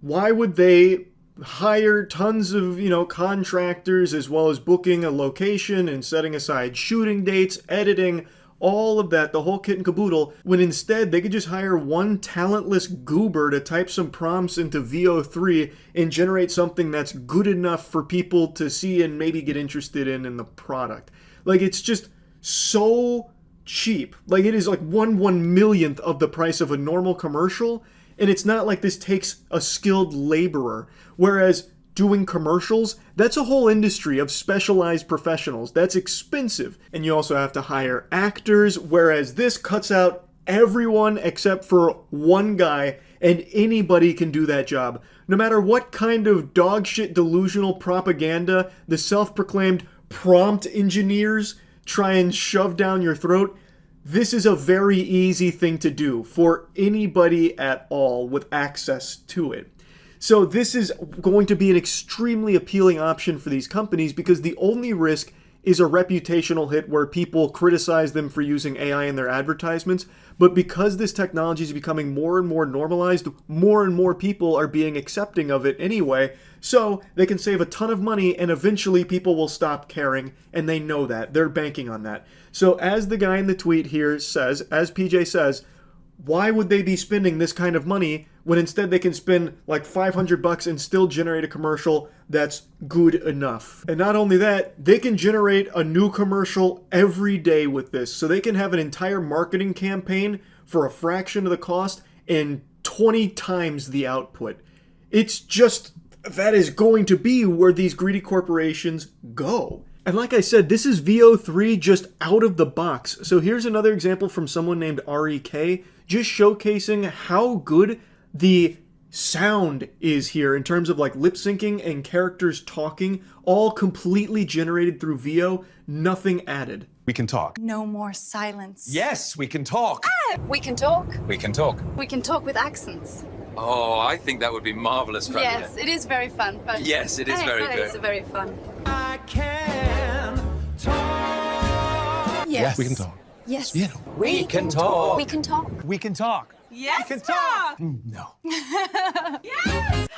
why would they hire tons of, you know, contractors, as well as booking a location and setting aside shooting dates, editing, all of that, the whole kit and caboodle, when instead they could just hire one talentless goober to type some prompts into VO3 and generate something that's good enough for people to see and maybe get interested in the product. Like, it's just so cheap. Like, it is like 1/1,000,000th of the price of a normal commercial, and it's not like this takes a skilled laborer. Whereas doing commercials, that's a whole industry of specialized professionals. That's expensive. And you also have to hire actors, whereas this cuts out everyone except for one guy, and anybody can do that job. No matter what kind of dogshit delusional propaganda the self-proclaimed prompt engineers try and shove down your throat, this is a very easy thing to do for anybody at all with access to it. So this is going to be an extremely appealing option for these companies, because the only risk is a reputational hit where people criticize them for using AI in their advertisements. But because this technology is becoming more and more normalized, more and more people are being accepting of it anyway, so they can save a ton of money, and eventually people will stop caring, and they know that. They're banking on that. So as the guy in the tweet here says, as PJ says, why would they be spending this kind of money when instead they can spend like $500 and still generate a commercial that's good enough? And not only that, they can generate a new commercial every day with this. So they can have an entire marketing campaign for a fraction of the cost and 20 times the output. It's just, that is going to be where these greedy corporations go. And like I said, this is VO3 just out of the box. So here's another example from someone named REK, just showcasing how good the sound is here in terms of like lip syncing and characters talking, all completely generated through VO, nothing added. We can talk. No more silence. Yes, we can talk. We can talk. We can talk. We can talk with accents. Oh, I think that would be marvelous, Fabio. Yes, it is very fun. But Yes, it is very good. It's very fun. I can talk. Yes. We can talk. Yes. Yeah. We can talk. We can talk. We can talk. Yes. We can talk. No. Yes.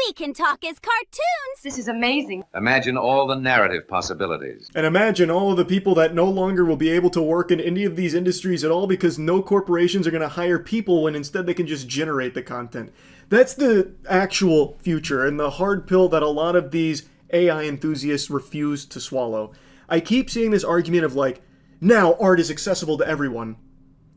We can talk as cartoons. This is amazing. Imagine all the narrative possibilities. And imagine all of the people that no longer will be able to work in any of these industries at all because no corporations are going to hire people when instead they can just generate the content. That's the actual future and the hard pill that a lot of these AI enthusiasts refuse to swallow. I keep seeing this argument of like, now art is accessible to everyone.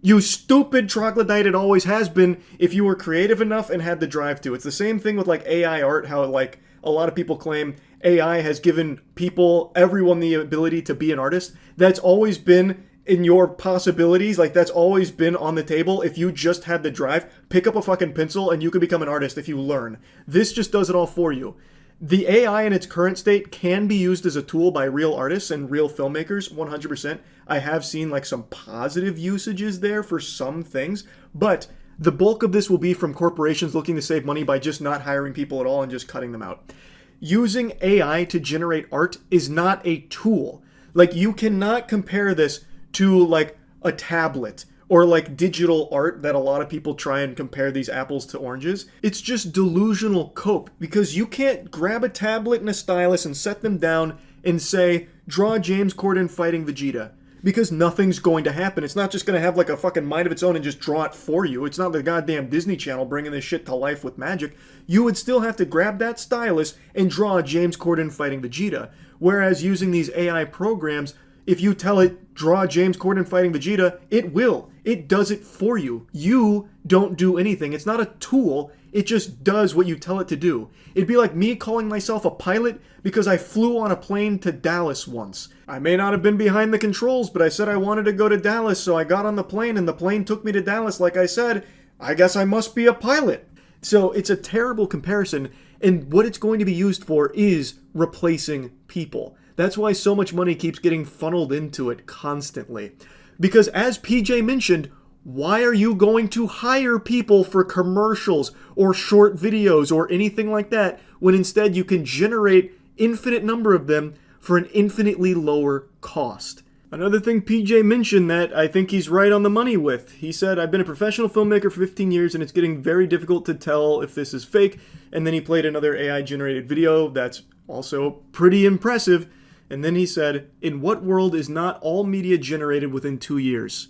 You stupid troglodyte, it always has been if you were creative enough and had the drive to. It's the same thing with like AI art, how like a lot of people claim AI has given people, everyone the ability to be an artist. That's always been in your possibilities, like that's always been on the table. If you just had the drive, pick up a fucking pencil and you could become an artist if you learn. This just does it all for you. The AI in its current state can be used as a tool by real artists and real filmmakers, 100%. I have seen like some positive usages there for some things, but the bulk of this will be from corporations looking to save money by just not hiring people at all and just cutting them out. Using AI to generate art is not a tool. Like you cannot compare this to like a tablet or like digital art that a lot of people try and compare these apples to oranges. It's just delusional cope because you can't grab a tablet and a stylus and set them down and say, draw James Corden fighting Vegeta. Because nothing's going to happen. It's not just going to have like a fucking mind of its own and just draw it for you. It's not the goddamn Disney Channel bringing this shit to life with magic. You would still have to grab that stylus and draw James Corden fighting Vegeta. Whereas using these AI programs, if you tell it, draw James Corden fighting Vegeta, it will. It does it for you. You don't do anything. It's not a tool. It just does what you tell it to do. It'd be like me calling myself a pilot because I flew on a plane to Dallas once. I may not have been behind the controls, but I said I wanted to go to Dallas, so I got on the plane and the plane took me to Dallas like I said. I guess I must be a pilot. So it's a terrible comparison, and what it's going to be used for is replacing people. That's why so much money keeps getting funneled into it constantly. Because as PJ mentioned, why are you going to hire people for commercials or short videos or anything like that when instead you can generate infinite number of them for an infinitely lower cost? Another thing PJ mentioned that I think he's right on the money with. He said, I've been a professional filmmaker for 15 years and it's getting very difficult to tell if this is fake. And then he played another AI generated video that's also pretty impressive. And then he said, in what world is not all media generated within 2 years?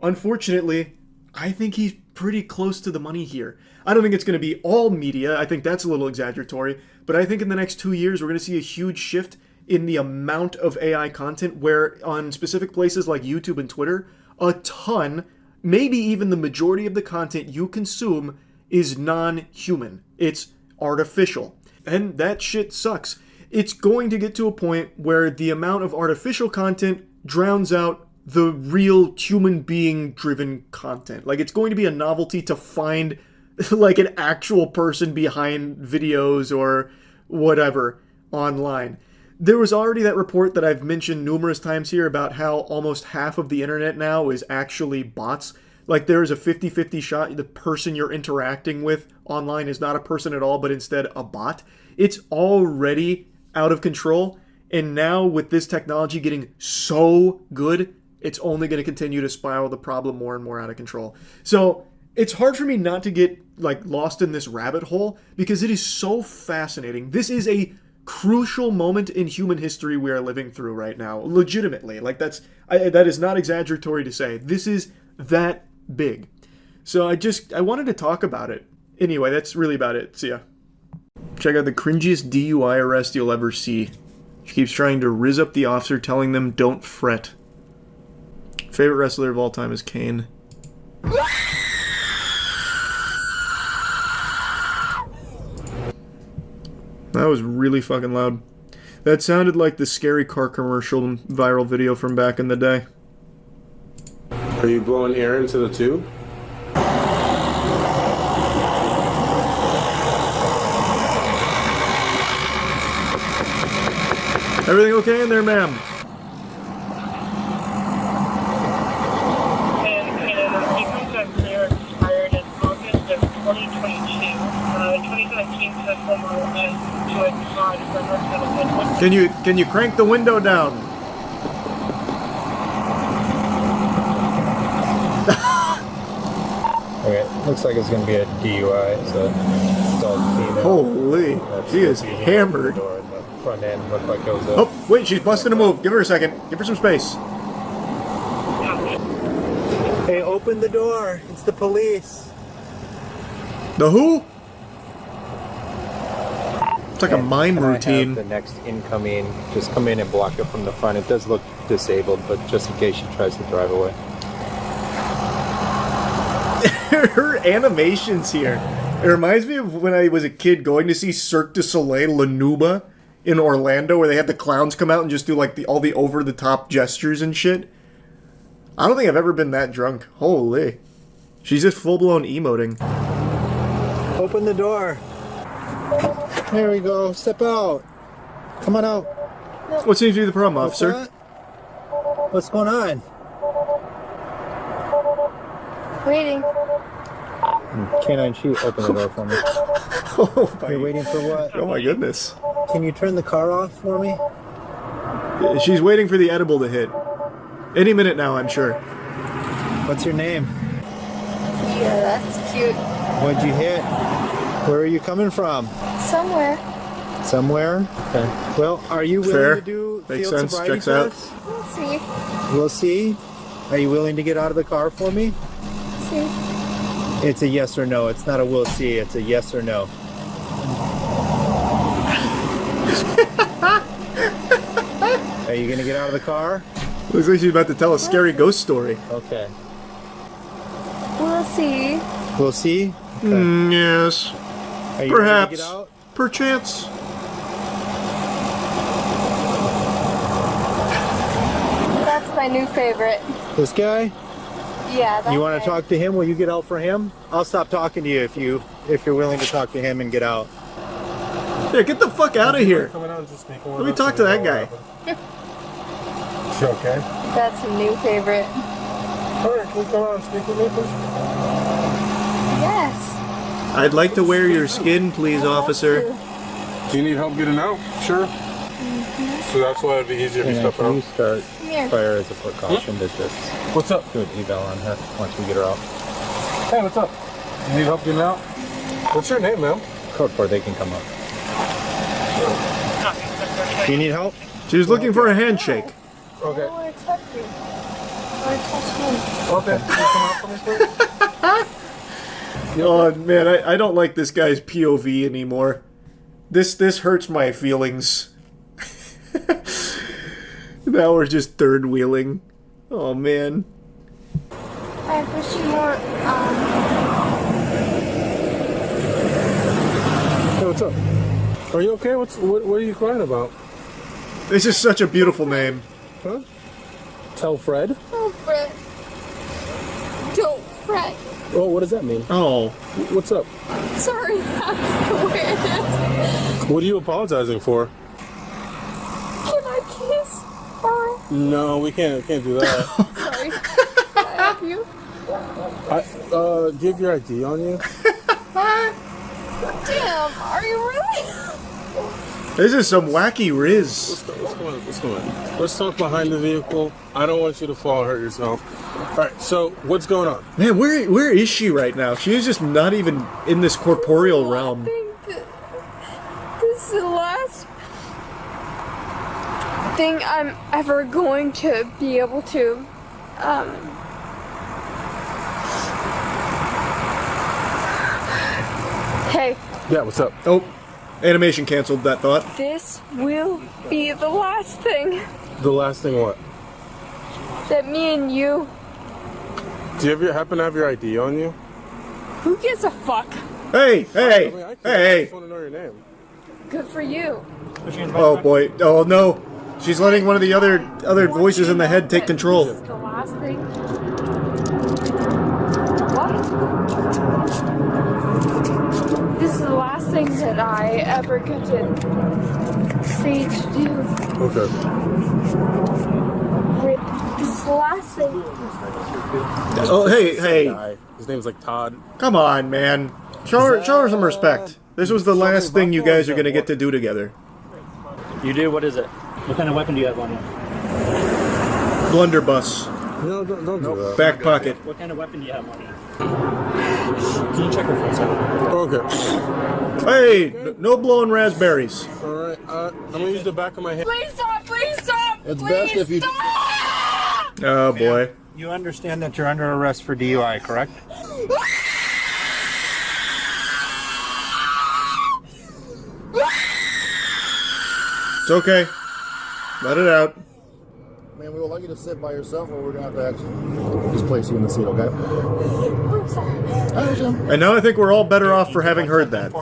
Unfortunately, I think he's pretty close to the money here. I don't think it's going to be all media. I think that's a little exaggeratory. But I think in the next 2 years, we're going to see a huge shift in the amount of AI content where on specific places like YouTube and Twitter, a ton, maybe even the majority of the content you consume is non-human. It's artificial. And that shit sucks. It's going to get to a point where the amount of artificial content drowns out the real human being driven content. Like it's going to be a novelty to find like an actual person behind videos or whatever online. There was already that report that I've mentioned numerous times here about how almost half of the internet now is actually bots. Like there is a 50-50 shot the person you're interacting with online is not a person at all, but instead a bot. It's already out of control. And now with this technology getting so good, it's only going to continue to spiral the problem more and more out of control. So it's hard for me not to get like lost in this rabbit hole because it is so fascinating. This is a crucial moment in human history we are living through right now. Legitimately. Like that is not exaggeratory to say. This is that big. So I wanted to talk about it. Anyway, that's really about it. See ya. Check out the cringiest DUI arrest you'll ever see. She keeps trying to rizz up the officer, telling them don't fret. Favorite wrestler of all time is Kane. That was really fucking loud. That sounded like the scary car commercial viral video from back in the day. Are you blowing air into the tube? Everything okay in there, ma'am? The contract clear expired in August of 2022. 2017 fiscal model and to a pod for North. Can you crank the window down? Okay, looks like it's gonna be a DUI. So adult female. Holy, she is hammered. The front end looked like it was a. Oh, wait, she's busting a move. Give her a second. Give her some space. Hey, open the door. It's the police. The who? It's like a mime routine. The next incoming, just come in and block it from the front. It does look disabled, but just in case she tries to drive away. Her animations here. It reminds me of when I was a kid going to see Cirque du Soleil La Nuba in Orlando, where they had the clowns come out and just do like all the over-the-top gestures and shit. I don't think I've ever been that drunk. Holy. She's just full-blown emoting. Open the door. There we go. Step out. Come on out. What seems to be the problem, officer? What's going on? Waiting. Canine Chief, open the door for me. You're waiting for what? Oh my goodness. Can you turn the car off for me? She's waiting for the edible to hit. Any minute now, I'm sure. What's your name? Yeah, that's cute. What'd you hit? Where are you coming from? Somewhere. Somewhere? Okay. Well, are you willing Fair. to do Makes field sense. sobriety Checks out. tests? We'll see. We'll see. Are you willing to get out of the car for me? See. It's a yes or no. It's not a we'll see. It's a yes or no. Are you gonna get out of the car? Looks like she's about to tell a scary ghost story. Okay. We'll see. We'll see? Yes. Are you ready to Perhaps. get out? Perchance. That's my new favorite. This guy? Yeah, that's You want to talk to him? Will you get out for him? I'll stop talking to you if you're willing to talk to him and get out. Yeah, get the fuck out of here. Let me talk to that guy. You okay? That's a new favorite. Alright, can you come out and speak with me, please? Yes. I'd like to wear your skin, please, officer. Do you need help getting out? Sure. So that's why it'd be easier if you step out. You start Here. fire as a precaution to just What's up? do an eval on her once we get her out. Hey, what's up? You need help getting out? What's your name, ma'am? Code 4, they can come up. Do you need help? She was looking for a handshake. Okay. I don't want to touch you. I want to touch him. Okay. Can you come out for me, please? Oh man, I don't like this guy's POV anymore. This hurts my feelings. Now we're just third wheeling. Oh man. I wish you more, Hey, what's up? Are you okay? What are you crying about? This is such a beautiful name. Huh? Tell Fred? Don't fret. Don't fret. Oh, what does that mean? Oh. What's up? Sorry, that's the way it is. What are you apologizing for? Can I kiss her? No, we can't do that. Sorry. Can I have you? Do you have your ID on you? Damn, are you really? This is some wacky riz. Let's go in. Let's talk behind the vehicle. I don't want you to fall and hurt yourself. Alright, so what's going on? Man, where is she right now? She is just not even in this corporeal realm. I think that this is the last thing I'm ever going to be able to, Hey. Yeah, what's up? Oh, animation canceled that thought. This will be the last thing The last thing what? that me and you. Do you happen to have your ID on you? Who gives a fuck? Hey, hey, I hey, just hey. want to know your name. Good for you. Oh boy. Oh no. She's letting one of the other voices in the head take control. This is the last thing. What? This is the last last thing that I ever get to say to do. Okay. This is the last thing. Oh, hey. His name's like Todd. Come on, man. Show her some respect. This was the last thing you guys are gonna get to do together. You do? What is it? What kind of weapon do you have on you? Blunderbuss. No, don't do that. Back pocket. What kind of weapon do you have on you? Can you check her for a second? Okay. Hey, no blowing raspberries. Alright, I'm gonna use the back of my hand. Please stop! Please stop! It's please best if you. Oh boy. You understand that you're under arrest for DUI, correct? It's okay. Let it out. Man, we would like you to sit by yourself, or we're gonna have to actually just place you in the seat, okay? I'm sorry. And now I think we're all better off for having heard that.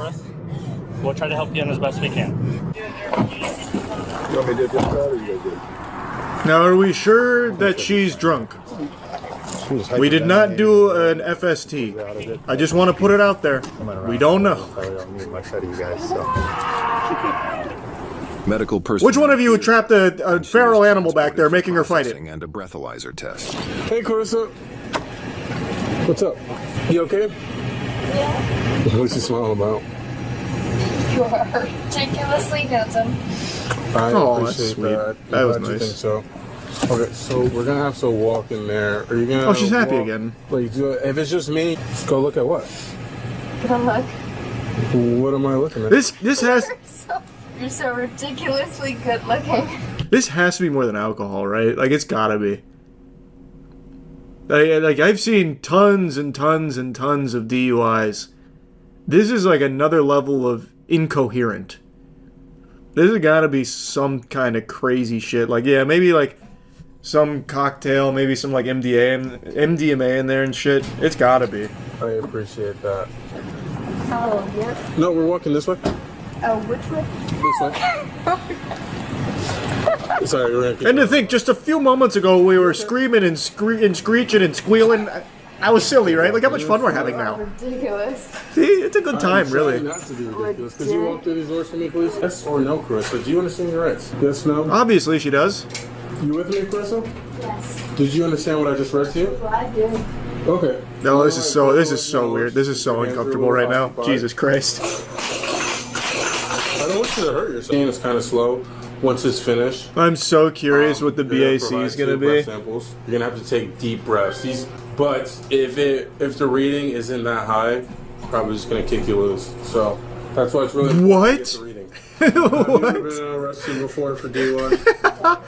We'll try to help you in as best we can. You want me to do this, or you guys do it? Now, are we sure that she's drunk? We did not do an FST. I just want to put it out there. We don't know. Medical person. Which one of you trapped a feral animal back there, making her fight it? And a breathalyzer test. Hey, Clarissa. What's up? You okay? Yeah. What's you smiling about? You are ridiculously handsome. I Oh, that's appreciate sweet. that. That was I'm glad you nice. think so. Okay, so we're gonna have to walk in there. Are you gonna? Oh, she's happy walk- again. Like, if it's just me, go look at what? Good luck. What am I looking at? This has You're so ridiculously good looking. this has to be more than alcohol, right? Like it's gotta be. Like I've seen tons and tons and tons of DUIs. This is like another level of incoherent. This has gotta be some kind of crazy shit. Like yeah, maybe like some cocktail, maybe some like MDMA in there and shit. It's gotta be. I appreciate that. Oh, yep. No, we're walking this way. Oh, which way? This way. Sorry, we're gonna keep And to think, just a few moments ago, we were screaming and screeching and squealing. I was silly, right? Look how much fun we're having now. Ridiculous. See, it's a good time, I'm really. trying not to be ridiculous. Could you walk through these doors for me, please? Yes or no, Carissa? Do you understand your rights? Yes, no? Obviously, she does. You with me, Carissa? Yes. Did you understand what I just read to you? Well, I do. Okay. No, this is so weird. This is so uncomfortable right now. Jesus Christ. I don't want you to hurt yourself. It's kind of slow once it's finished. I'm so curious what the BAC is gonna be. Samples. You're gonna have to take deep breaths. But if the reading isn't that high, probably just gonna kick you loose. So that's why it's really important to get the reading. Have you ever been arrested before for DUI?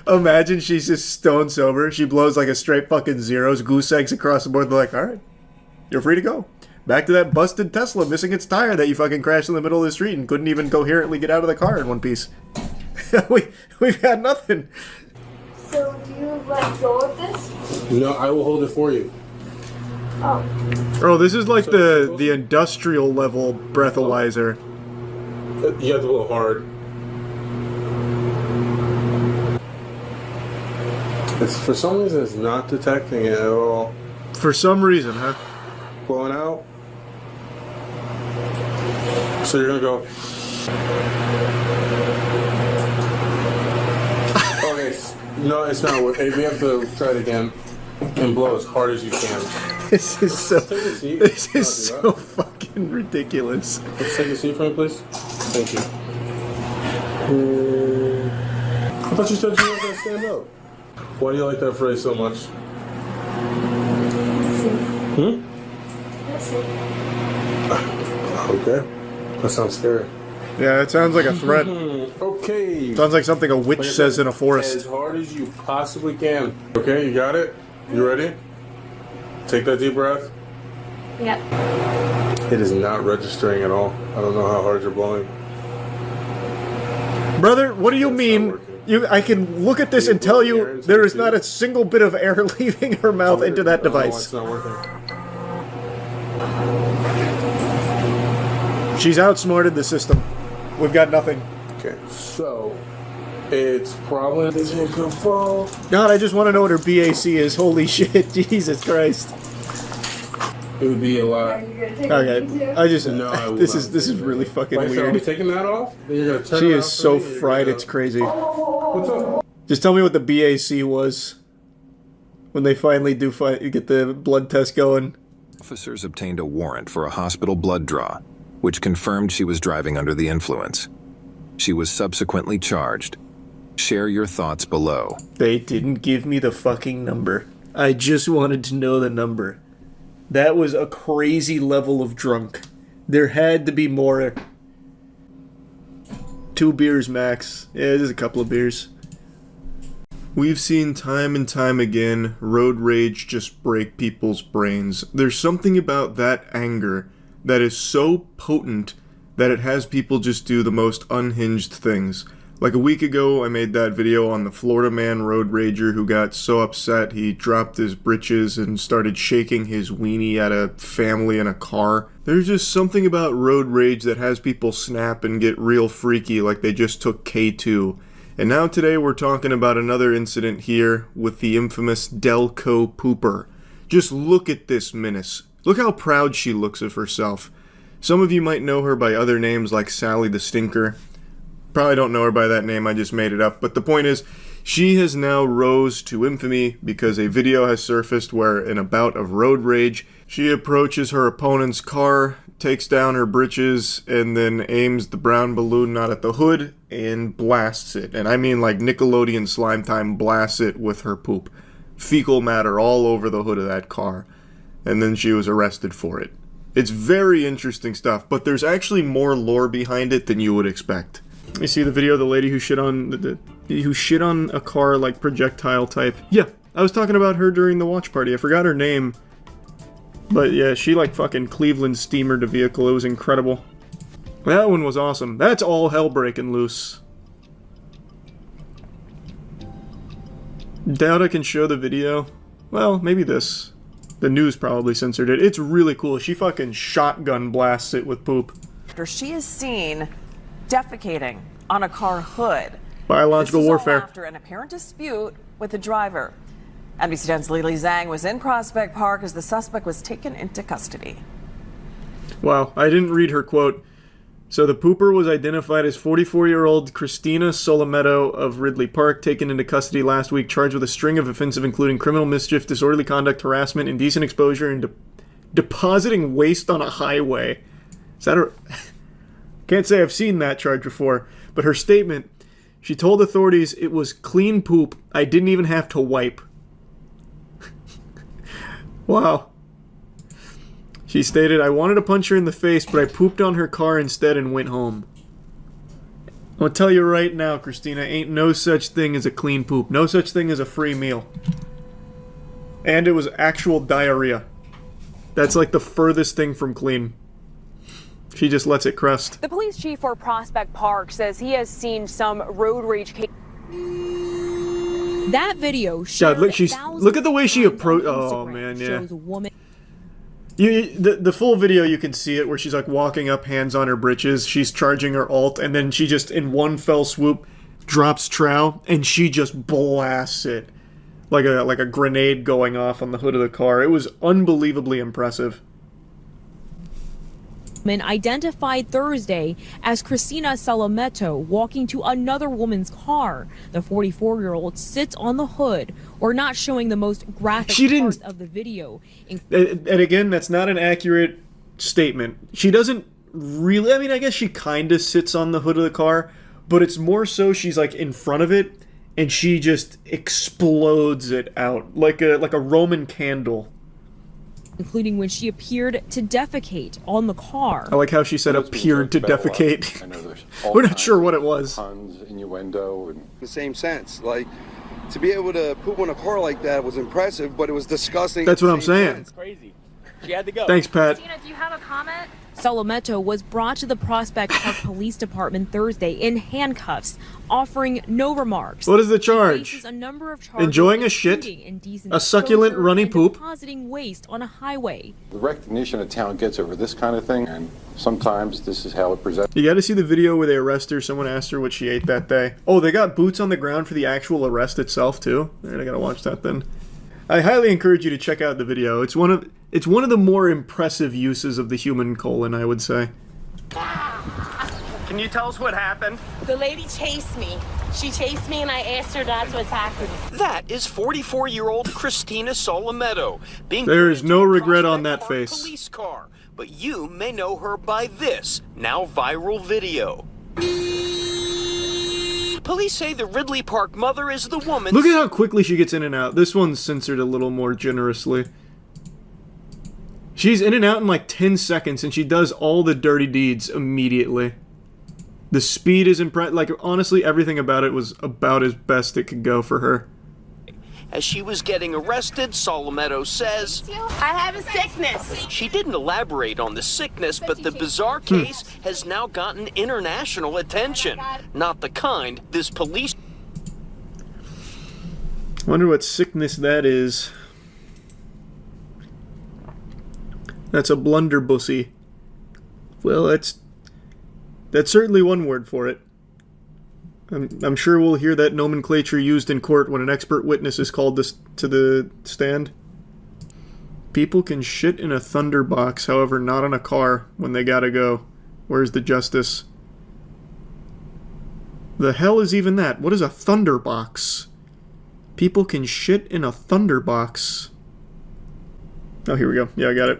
Imagine she's just stone sober. She blows like a straight fucking zeros, goose eggs across the board. They're like, all right, you're free to go. Back to that busted Tesla missing its tire that you fucking crashed in the middle of the street and couldn't even coherently get out of the car in one piece. We've had nothing. So, do you let go of this? No, I will hold it for you. Oh. Oh, this is like the industrial level breathalyzer. You have to blow hard. It's for some reason it's not detecting it at all. For some reason, huh? Blowing out. So you're gonna go. Okay, no, it's not working. We have to try it again and blow as hard as you can. This is so Take fucking ridiculous. Let's take a seat for me, please. Thank you. I thought you said you weren't gonna stand up. Why do you like that phrase so much? Hmm? Okay. That sounds scary. Yeah, it sounds like a threat. Okay. Sounds like something a witch Like I says said, in a forest. As hard as you possibly can. Okay, you got it? You ready? Take that deep breath. Yep. It is not registering at all. I don't know how hard you're blowing. Brother, what do you mean? I can look at this and tell you there is not a single bit of air leaving her mouth into that device. It's not working. She's outsmarted the system. We've got nothing. Okay, so it's probably this ain't gonna fall. God, I just want to know what her BAC is. Holy shit, Jesus Christ. it would be a lot. Okay, I just No, I will this not is take really that. fucking Wait, so are we weird. taking that off? Then you're gonna turn She around is for so me, you're fried, gonna- it's crazy. What's up? Just tell me what the BAC was when they finally do get the blood test going. Officers obtained a warrant for a hospital blood draw, which confirmed she was driving under the influence. She was subsequently charged. Share your thoughts below. They didn't give me the fucking number. I just wanted to know the number. That was a crazy level of drunk. There had to be more. 2 beers max. Yeah, just a couple of beers. We've seen time and time again road rage just break people's brains. There's something about that anger that is so potent that it has people just do the most unhinged things. Like a week ago, I made that video on the Florida man road rager who got so upset he dropped his britches and started shaking his weenie at a family in a car. There's just something about road rage that has people snap and get real freaky like they just took K2. And now today we're talking about another incident here with the infamous Delco Pooper. Just look at this menace. Look how proud she looks of herself. Some of you might know her by other names like Sally the Stinker. Probably don't know her by that name, I just made it up. But the point is, she has now rose to infamy because a video has surfaced where, in a bout of road rage, she approaches her opponent's car, takes down her britches, and then aims the brown balloon not at the hood and blasts it. And I mean like Nickelodeon Slime Time blasts it with her poop. Fecal matter all over the hood of that car. And then she was arrested for it. It's very interesting stuff, but there's actually more lore behind it than you would expect. You see the video of the lady who shit on who shit on a car like projectile type? Yeah, I was talking about her during the watch party. I forgot her name. But yeah, she like fucking Cleveland steamered a vehicle. It was incredible. That one was awesome. That's all hell breaking loose. Doubt I can show the video. Well, maybe this. The news probably censored it. It's really cool. She fucking shotgun blasts it with poop. She is seen defecating on a car hood. Biological warfare. After an apparent dispute with the driver. NBC 10's Lily Zhang was in Prospect Park as the suspect was taken into custody. Wow, I didn't read her quote. So the pooper was identified as 44-year-old Christina Solometto of Ridley Park, taken into custody last week, charged with a string of offenses including criminal mischief, disorderly conduct, harassment, indecent exposure, and depositing waste on a highway. Is that a... Can't say I've seen that charge before, but her statement, she told authorities it was clean poop, I didn't even have to wipe. Wow. She stated, I wanted to punch her in the face, but I pooped on her car instead and went home. I'm gonna tell you right now, Christina, ain't no such thing as a clean poop. No such thing as a free meal. And it was actual diarrhea. That's like the furthest thing from clean. She just lets it crust. The police chief for Prospect Park says he has seen some road rage cases. That video shows. God, look at the way she approached. Oh man, yeah. Shows a woman. The full video, you can see it where she's like walking up, hands on her britches. She's charging her ult, and then she just in one fell swoop drops trow, and she just blasts it like a grenade going off on the hood of the car. It was unbelievably impressive. Identified Thursday as Christina Solometto walking to another woman's car. The 44-year-old sits on the hood, or not showing the most graphic parts of the video. And again, that's not an accurate statement. She doesn't really, I mean, I guess she kind of sits on the hood of the car, but it's more so she's like in front of it, and she just explodes it out like a Roman candle. Including when she appeared to defecate on the car. I like how she said appeared to defecate. We're not sure what it was. Puns, innuendo, and the same sense. Like, to be able to poop on a car like that was impressive, but it was disgusting. That's what I'm saying. It's crazy. She had to go. Thanks, Pat. Christina, do you have a comment? Solometto was brought to the Prospect Park Police Department Thursday in handcuffs, offering no remarks. What is the charge? She faces a number of charges, enjoying a shit? A succulent runny poop? Depositing waste on a highway. The recognition a town gets over this kind of thing, and sometimes this is how it presents. You gotta see the video where they arrest her. Someone asked her what she ate that day. Oh, they got boots on the ground for the actual arrest itself, too? Alright, I gotta watch that then. I highly encourage you to check out the video. It's one of the more impressive uses of the human colon, I would say. Can you tell us what happened? The lady chased me. She chased me and I asked her not to attack me. That is 44-year-old Christina Solometto being There is no regret on that face. police car, but you may know her by this now viral video. Police say the Ridley Park mother is the woman. Look at how quickly she gets in and out. This one's censored a little more generously. She's in and out in like 10 seconds, and she does all the dirty deeds immediately. The speed is impressive. Like, honestly, everything about it was about as best it could go for her. As she was getting arrested, Solometto says, I have a sickness. She didn't elaborate on the sickness, but the bizarre case has now gotten international attention. Not the kind this police... Wonder what sickness that is. That's a blunderbussy. Well, that's certainly one word for it. I'm sure we'll hear that nomenclature used in court when an expert witness is called to the stand. People can shit in a thunderbox, however not in a car when they gotta go. Where's the justice? The hell is even that? What is a thunderbox? People can shit in a thunderbox. Oh, here we go. Yeah, I got it.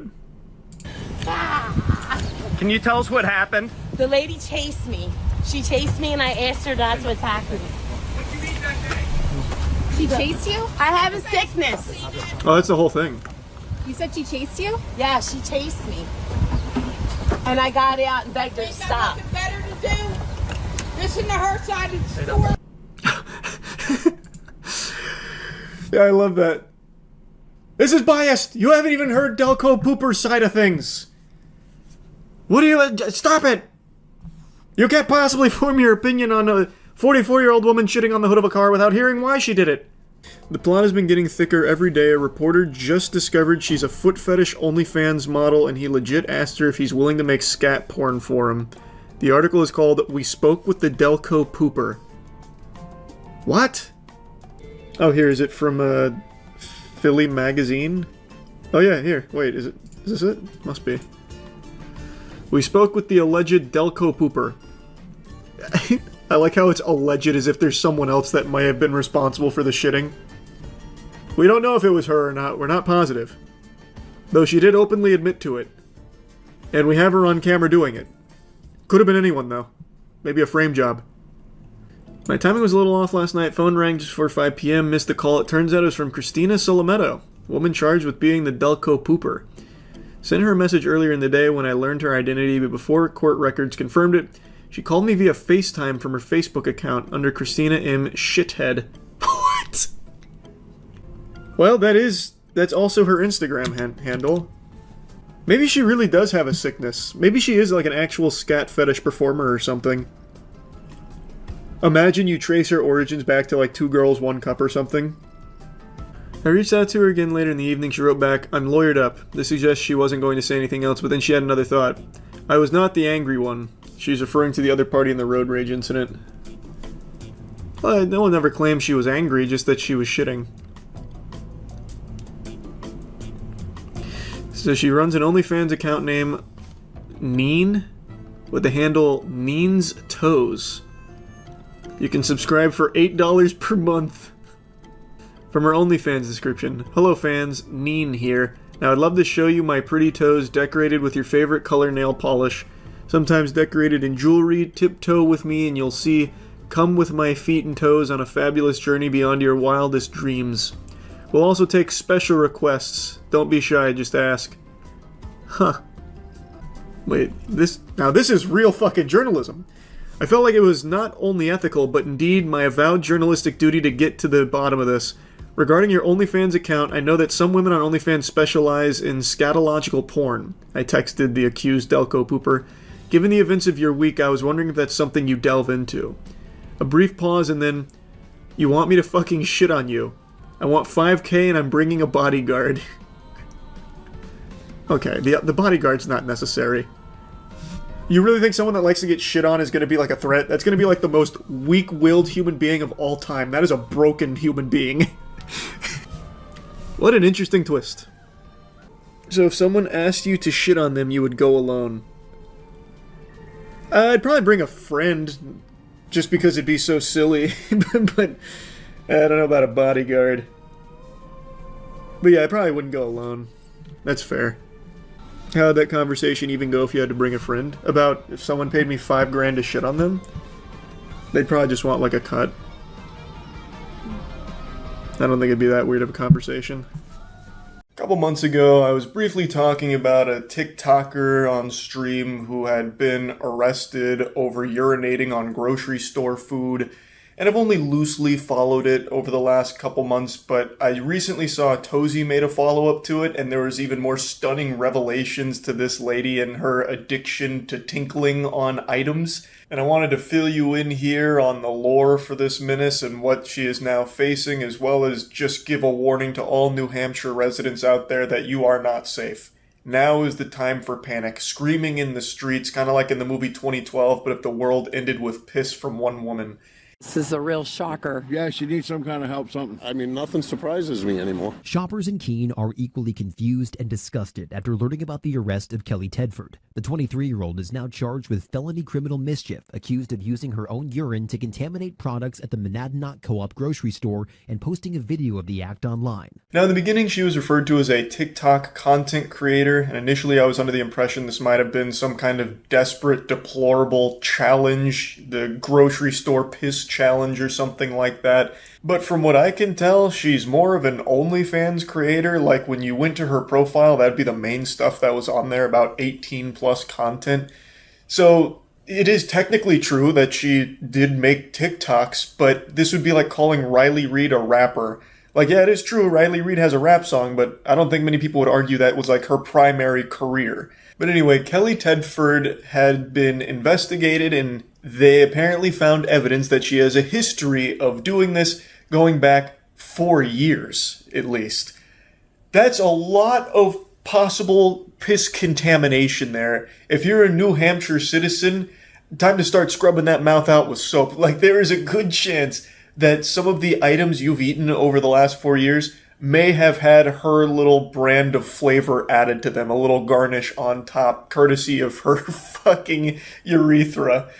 Can you tell us what happened? The lady chased me. She chased me and I asked her not to attack me. She chased you? I have a sickness. Oh, that's the whole thing. You said she chased you? Yeah, she chased me. And I got out and begged her to stop. Better to do. Listen to her side of the story. Yeah, I love that. This is biased. You haven't even heard Delco Pooper's side of things. What do you... Stop it! You can't possibly form your opinion on a 44-year-old woman shitting on the hood of a car without hearing why she did it. The plot has been getting thicker every day. A reporter just discovered she's a foot fetish OnlyFans model, and he legit asked her if he's willing to make scat porn for him. The article is called We Spoke with the Delco Pooper. What? Oh, here, is it from Philly Magazine? Oh yeah, here. Wait, is this it? Must be. We spoke with the alleged Delco Pooper. I like how it's alleged as if there's someone else that might have been responsible for the shitting. We don't know if it was her or not. We're not positive. Though she did openly admit to it. And we have her on camera doing it. Could have been anyone, though. Maybe a frame job. My timing was a little off last night. Phone rang just before 5 p.m. Missed the call. It turns out it was from Christina Solometto, woman charged with being the Delco Pooper. Sent her a message earlier in the day when I learned her identity, but before court records confirmed it, she called me via FaceTime from her Facebook account under Christina M. Shithead. What? Well, that's also her Instagram handle. Maybe she really does have a sickness. Maybe she is like an actual scat fetish performer or something. Imagine you trace her origins back to like 2 Girls, 1 Cup or something. I reached out to her again later in the evening. She wrote back, I'm lawyered up. This suggests she wasn't going to say anything else, but then she had another thought. I was not the angry one. She's referring to the other party in the road rage incident. Well, no one ever claimed she was angry, just that she was shitting. So she runs an OnlyFans account named Neen, with the handle Neen's Toes. You can subscribe for $8 per month. From her OnlyFans description, hello fans, Neen here. Now I'd love to show you my pretty toes decorated with your favorite color nail polish. Sometimes decorated in jewelry, tiptoe with me and you'll see, come with my feet and toes on a fabulous journey beyond your wildest dreams. We'll also take special requests. Don't be shy, just ask. Huh. Wait, this is real fucking journalism. I felt like it was not only ethical, but indeed my avowed journalistic duty to get to the bottom of this. Regarding your OnlyFans account, I know that some women on OnlyFans specialize in scatological porn. I texted the accused Delco Pooper. Given the events of your week, I was wondering if that's something you delve into. A brief pause and then, you want me to fucking shit on you. I want $5K and I'm bringing a bodyguard. Okay, the bodyguard's not necessary. You really think someone that likes to get shit on is going to be like a threat? That's going to be like the most weak-willed human being of all time. That is a broken human being. What an interesting twist. So if someone asked you to shit on them, you would go alone. I'd probably bring a friend, just because it'd be so silly, but I don't know about a bodyguard. But yeah, I probably wouldn't go alone. That's fair. How'd that conversation even go if you had to bring a friend? About if someone paid me $5,000 to shit on them? They'd probably just want like a cut. I don't think it'd be that weird of a conversation. A couple months ago, I was briefly talking about a TikToker on stream who had been arrested over urinating on grocery store food, and I've only loosely followed it over the last couple months, but I recently saw Tozy made a follow-up to it, and there was even more stunning revelations to this lady and her addiction to tinkling on items. And I wanted to fill you in here on the lore for this menace and what she is now facing, as well as just give a warning to all New Hampshire residents out there that you are not safe. Now is the time for panic, screaming in the streets, kind of like in the movie 2012, but if the world ended with piss from one woman. This is a real shocker. Yeah, she needs some kind of help, something. I mean, nothing surprises me anymore. Shoppers in Keene are equally confused and disgusted after learning about the arrest of Kelly Tedford. The 23-year-old is now charged with felony criminal mischief, accused of using her own urine to contaminate products at the Monadnock Co-op grocery store and posting a video of the act online. Now, in the beginning, she was referred to as a TikTok content creator, and initially I was under the impression this might have been some kind of desperate, deplorable challenge, the grocery store piss challenge or something like that. But from what I can tell, she's more of an OnlyFans creator. Like when you went to her profile, that'd be the main stuff that was on there, about 18 plus content. So it is technically true that she did make TikToks, but this would be like calling Riley Reid a rapper. Like, yeah, it is true, Riley Reid has a rap song, but I don't think many people would argue that was like her primary career. But anyway, Kelly Tedford had been investigated, and they apparently found evidence that she has a history of doing this going back 4 years, at least. That's a lot of possible piss contamination there. If you're a New Hampshire citizen, time to start scrubbing that mouth out with soap. Like, there is a good chance that some of the items you've eaten over the last 4 years may have had her little brand of flavor added to them, a little garnish on top, courtesy of her fucking urethra.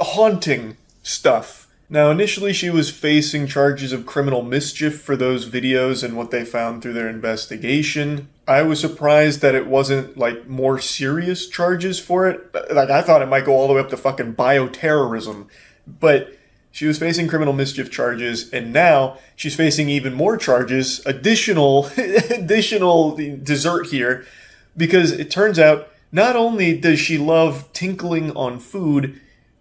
Haunting stuff. Now, initially she was facing charges of criminal mischief for those videos and what they found through their investigation. I was surprised that it wasn't, like, more serious charges for it. Like, I thought it might go all the way up to fucking bioterrorism. But she was facing criminal mischief charges, and now she's facing even more charges, additional dessert here, because it turns out not only does she love tinkling on food,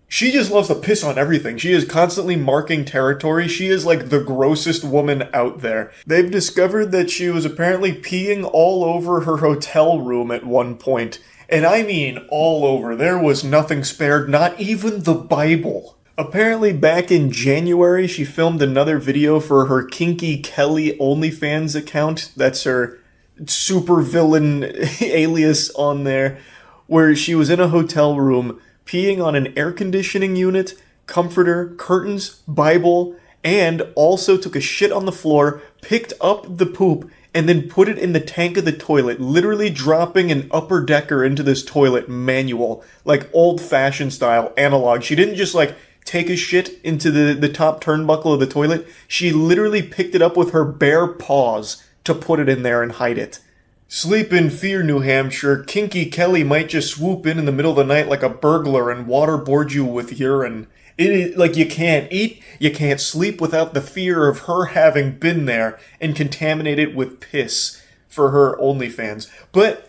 she just loves to piss on everything. She is constantly marking territory. She is like the grossest woman out there. They've discovered that she was apparently peeing all over her hotel room at one point. And I mean all over. There was nothing spared, not even the Bible. Apparently back in January, she filmed another video for her Kinky Kelly OnlyFans account. That's her supervillain alias on there, where she was in a hotel room peeing on an air conditioning unit, comforter, curtains, Bible, and also took a shit on the floor, picked up the poop, and then put it in the tank of the toilet, literally dropping an upper decker into this toilet manual, like old-fashioned style, analog. She didn't just like take a shit into the top turnbuckle of the toilet. She literally picked it up with her bare paws to put it in there and hide it. Sleep in fear, New Hampshire. Kinky Kelly might just swoop in the middle of the night like a burglar and waterboard you with urine. It is like you can't eat, you can't sleep without the fear of her having been there and contaminated with piss for her OnlyFans. But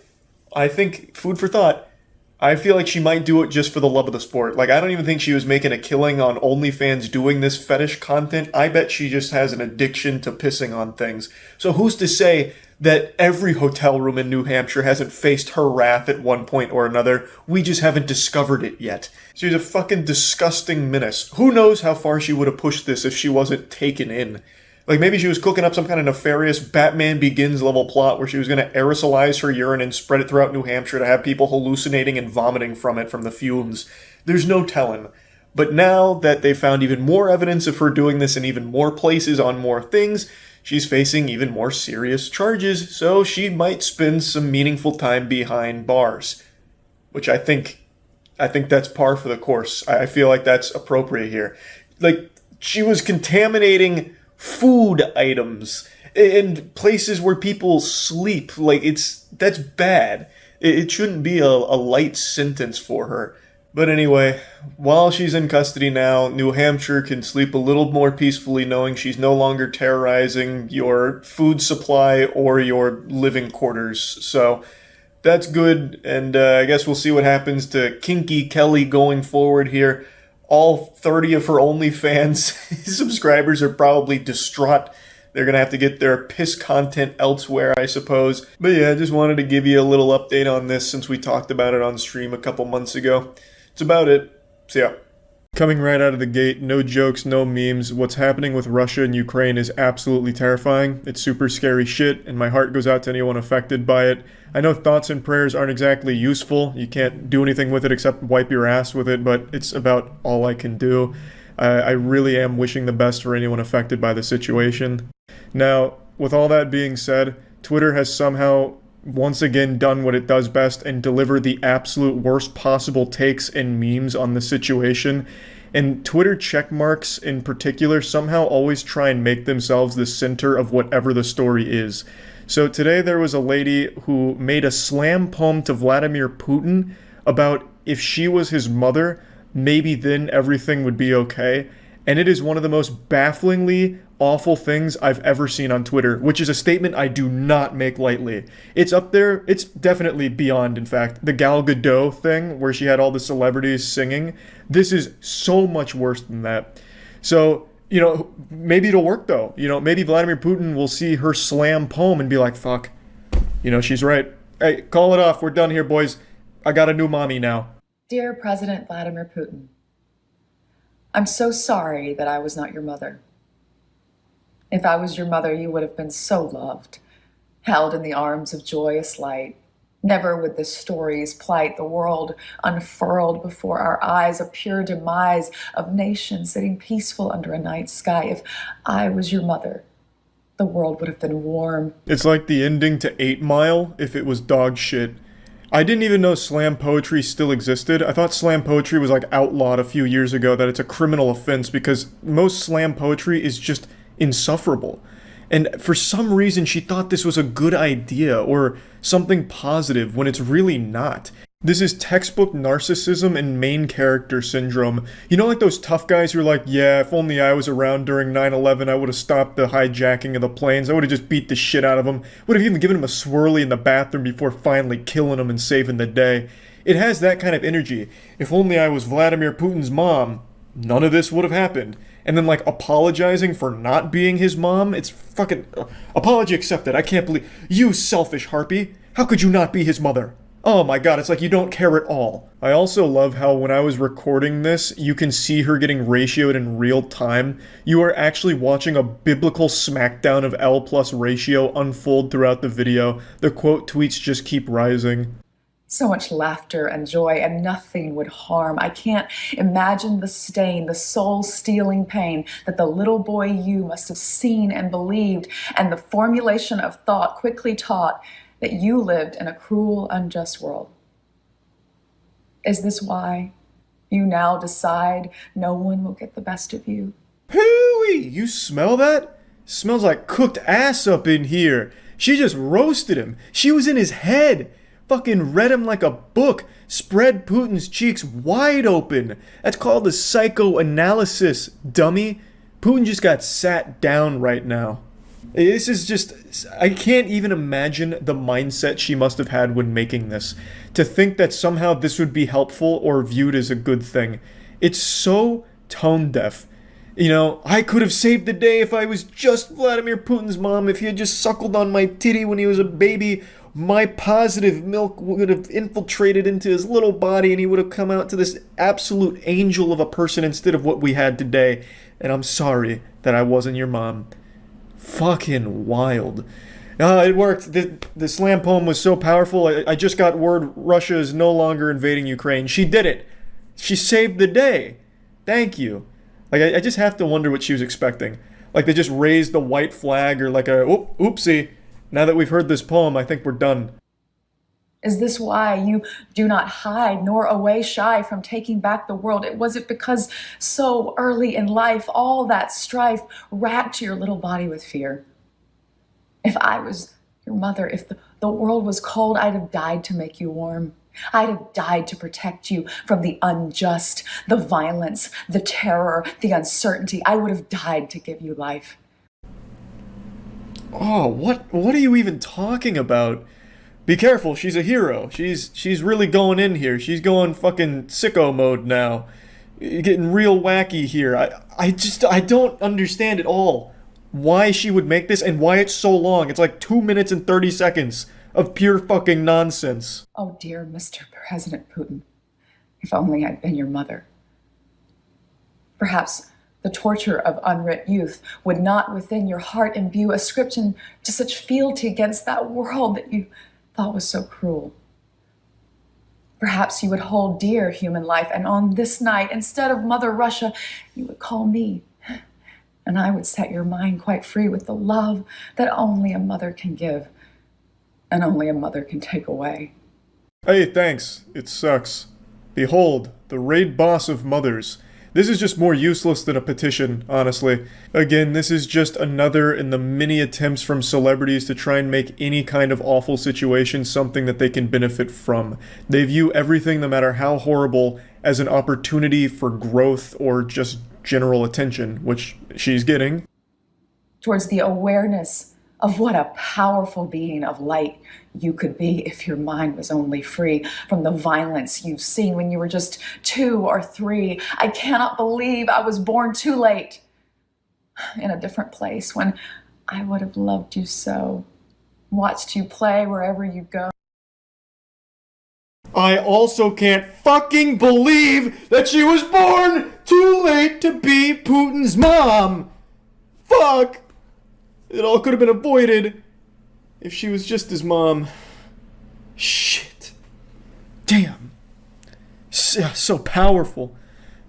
I think, food for thought, I feel like she might do it just for the love of the sport. Like, I don't even think she was making a killing on OnlyFans doing this fetish content. I bet she just has an addiction to pissing on things. So who's to say that every hotel room in New Hampshire hasn't faced her wrath at one point or another? We just haven't discovered it yet. She's a fucking disgusting menace. Who knows how far she would have pushed this if she wasn't taken in? Like, maybe she was cooking up some kind of nefarious Batman Begins level plot where she was going to aerosolize her urine and spread it throughout New Hampshire to have people hallucinating and vomiting from it from the fumes. There's no telling. But now that they found even more evidence of her doing this in even more places on more things, she's facing even more serious charges, so she might spend some meaningful time behind bars. Which I think that's par for the course. I feel like that's appropriate here. Like, she was contaminating food items in places where people sleep. Like, that's bad. It shouldn't be a light sentence for her. But anyway, while she's in custody now, New Hampshire can sleep a little more peacefully knowing she's no longer terrorizing your food supply or your living quarters. So that's good, and I guess we'll see what happens to Kinky Kelly going forward here. All 30 of her OnlyFans subscribers are probably distraught. They're going to have to get their piss content elsewhere, I suppose. But yeah, I just wanted to give you a little update on this since we talked about it on stream a couple months ago. That's about it. See ya. Coming right out of the gate, no jokes, no memes. What's happening with Russia and Ukraine is absolutely terrifying. It's super scary shit, and my heart goes out to anyone affected by it. I know thoughts and prayers aren't exactly useful. You can't do anything with it except wipe your ass with it, but it's about all I can do. I really am wishing the best for anyone affected by the situation. Now, with all that being said, Twitter has somehow once again done what it does best and delivered the absolute worst possible takes and memes on the situation. And Twitter checkmarks in particular somehow always try and make themselves the center of whatever the story is. So today there was a lady who made a slam poem to Vladimir Putin about if she was his mother, maybe then everything would be okay. And it is one of the most bafflingly awful things I've ever seen on Twitter, which is a statement I do not make lightly. It's up there, it's definitely beyond, in fact, the Gal Gadot thing where she had all the celebrities singing. This is so much worse than that. So, you know, maybe it'll work though. You know, maybe Vladimir Putin will see her slam poem and be like, fuck, you know, she's right. Hey, call it off. We're done here, boys. I got a new mommy now. Dear President Vladimir Putin, I'm so sorry that I was not your mother. If I was your mother, you would have been so loved, held in the arms of joyous light. Never would the stories plight the world unfurled before our eyes, a pure demise of nations sitting peaceful under a night sky. If I was your mother, the world would have been warm. It's like the ending to 8 Mile if it was dog shit. I didn't even know slam poetry still existed. I thought slam poetry was like outlawed a few years ago, that it's a criminal offense because most slam poetry is just insufferable. And for some reason she thought this was a good idea or something positive when it's really not. This is textbook narcissism and main character syndrome. You know, like those tough guys who are like, yeah, if only I was around during 9/11, I would have stopped the hijacking of the planes. I would have just beat the shit out of them. Would have even given him a swirly in the bathroom before finally killing him and saving the day. It has that kind of energy. If only I was Vladimir Putin's mom, none of this would have happened. And then like apologizing for not being his mom, it's fucking apology accepted. I can't believe you, selfish harpy. How could you not be his mother? Oh my god, it's like you don't care at all. I also love how when I was recording this, you can see her getting ratioed in real time. You are actually watching a biblical smackdown of L plus ratio unfold throughout the video. The quote tweets just keep rising. So much laughter and joy, and nothing would harm. I can't imagine the stain, the soul-stealing pain that the little boy you must have seen and believed, and the formulation of thought quickly taught that you lived in a cruel, unjust world. Is this why you now decide no one will get the best of you? Hooey! You smell that? Smells like cooked ass up in here. She just roasted him. She was in his head. Fucking read him like a book. Spread Putin's cheeks wide open. That's called a psychoanalysis, dummy. Putin just got sat down right now. This is just, I can't even imagine the mindset she must have had when making this. To think that somehow this would be helpful or viewed as a good thing. It's so tone deaf. You know, I could have saved the day if I was just Vladimir Putin's mom, if he had just suckled on my titty when he was a baby. My positive milk would have infiltrated into his little body and he would have come out to this absolute angel of a person instead of what we had today. And I'm sorry that I wasn't your mom. Fucking wild. It worked. The slam poem was so powerful. I just got word Russia is no longer invading Ukraine. She did it. She saved the day. Thank you. Like, I just have to wonder what she was expecting. Like they just raised the white flag or like a, oopsie. Now that we've heard this poem, I think we're done. Is this why you do not hide nor away shy from taking back the world? Was it because so early in life, all that strife racked your little body with fear? If I was your mother, if the world was cold, I'd have died to make you warm. I'd have died to protect you from the unjust, the violence, the terror, the uncertainty. I would have died to give you life. Oh, what are you even talking about? Be careful, she's a hero. She's really going in here. She's going fucking sicko mode now. Getting real wacky here. I don't understand at all why she would make this and why it's so long. It's like 2 minutes and 30 seconds of pure fucking nonsense. Oh, dear Mr. President Putin, if only I'd been your mother. Perhaps the torture of unwrit youth would not within your heart imbue ascription to such fealty against that world that you thought was so cruel. Perhaps you would hold dear human life, and on this night, instead of Mother Russia, you would call me, and I would set your mind quite free with the love that only a mother can give, and only a mother can take away. Hey, thanks. It sucks. Behold, the raid boss of mothers. This is just more useless than a petition, honestly. Again, this is just another in the many attempts from celebrities to try and make any kind of awful situation something that they can benefit from. They view everything, no matter how horrible, as an opportunity for growth or just general attention, which she's getting. Towards the awareness of what a powerful being of light you could be if your mind was only free from the violence you've seen when you were just 2 or 3. I cannot believe I was born too late, in a different place, when I would have loved you so, watched you play wherever you go. I also can't fucking believe that she was born too late to be Putin's mom! Fuck! It all could have been avoided if she was just his mom. Shit. Damn. So powerful.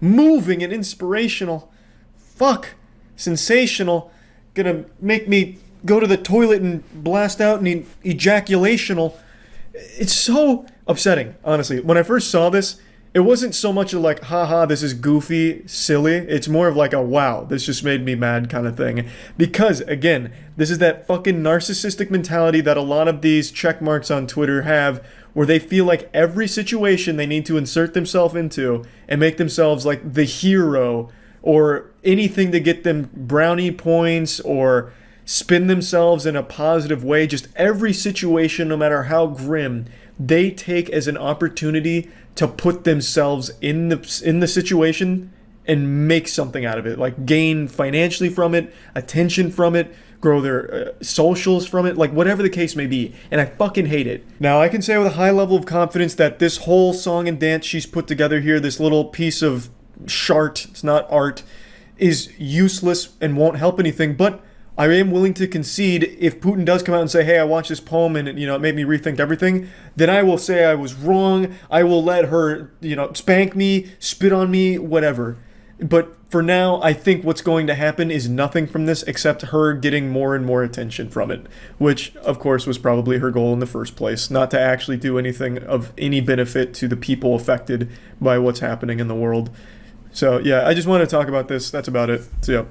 Moving and inspirational. Fuck. Sensational. Gonna make me go to the toilet and blast out an ejaculational. It's so upsetting, honestly. When I first saw this, it wasn't so much of like, haha, this is goofy, silly. It's more of like a, wow, this just made me mad kind of thing. Because, again, this is that fucking narcissistic mentality that a lot of these check marks on Twitter have, where they feel like every situation they need to insert themselves into and make themselves like the hero or anything to get them brownie points or spin themselves in a positive way. Just every situation, no matter how grim, they take as an opportunity to put themselves in the situation and make something out of it, like gain financially from it, attention from it, grow their socials from it, like whatever the case may be. And I fucking hate it. Now, I can say with a high level of confidence that this whole song and dance she's put together here, this little piece of shart, it's not art, is useless and won't help anything, but I am willing to concede if Putin does come out and say, hey, I watched this poem and it made me rethink everything, then I will say I was wrong. I will let her, spank me, spit on me, whatever. But for now, I think what's going to happen is nothing from this except her getting more and more attention from it, which, of course, was probably her goal in the first place, not to actually do anything of any benefit to the people affected by what's happening in the world. So, yeah, I just want to talk about this. That's about it. So, yeah.